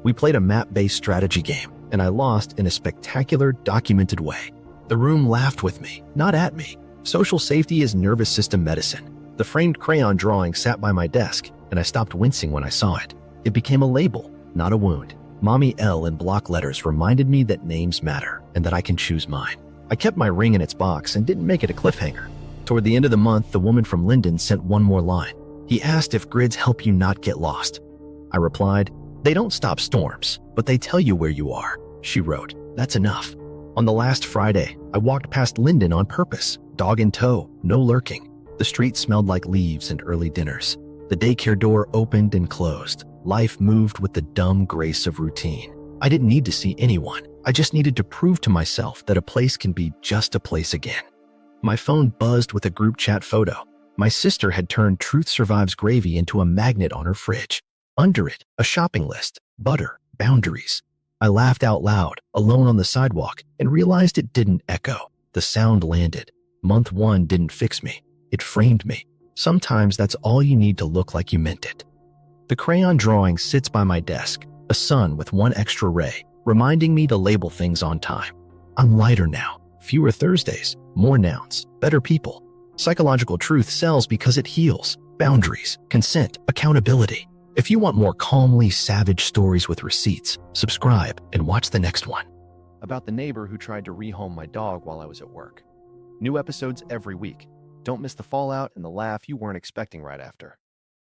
We played a map-based strategy game, and I lost in a spectacular, documented way. The room laughed with me, not at me. Social safety is nervous system medicine. The framed crayon drawing sat by my desk, and I stopped wincing when I saw it. It became a label, not a wound. Mommy L in block letters reminded me that names matter and that I can choose mine. I kept my ring in its box and didn't make it a cliffhanger. Toward the end of the month, the woman from Linden sent one more line. He asked if grids help you not get lost. I replied, "They don't stop storms, but they tell you where you are." She wrote, "That's enough." On the last Friday, I walked past Linden on purpose, dog in tow, no lurking. The street smelled like leaves and early dinners. The daycare door opened and closed. Life moved with the dumb grace of routine. I didn't need to see anyone. I just needed to prove to myself that a place can be just a place again. My phone buzzed with a group chat photo. My sister had turned Truth Survives gravy into a magnet on her fridge. Under it, a shopping list, butter, boundaries. I laughed out loud, alone on the sidewalk, and realized it didn't echo. The sound landed. Month 1 didn't fix me. It framed me. Sometimes that's all you need to look like you meant it. The crayon drawing sits by my desk, a sun with one extra ray, reminding me to label things on time. I'm lighter now. Fewer Thursdays, more nouns, better people. Psychological truth sells because it heals. Boundaries, consent, accountability. If you want more calmly savage stories with receipts, subscribe and watch the next one. About the neighbor who tried to rehome my dog while I was at work. New episodes every week. Don't miss the fallout and the laugh you weren't expecting right after.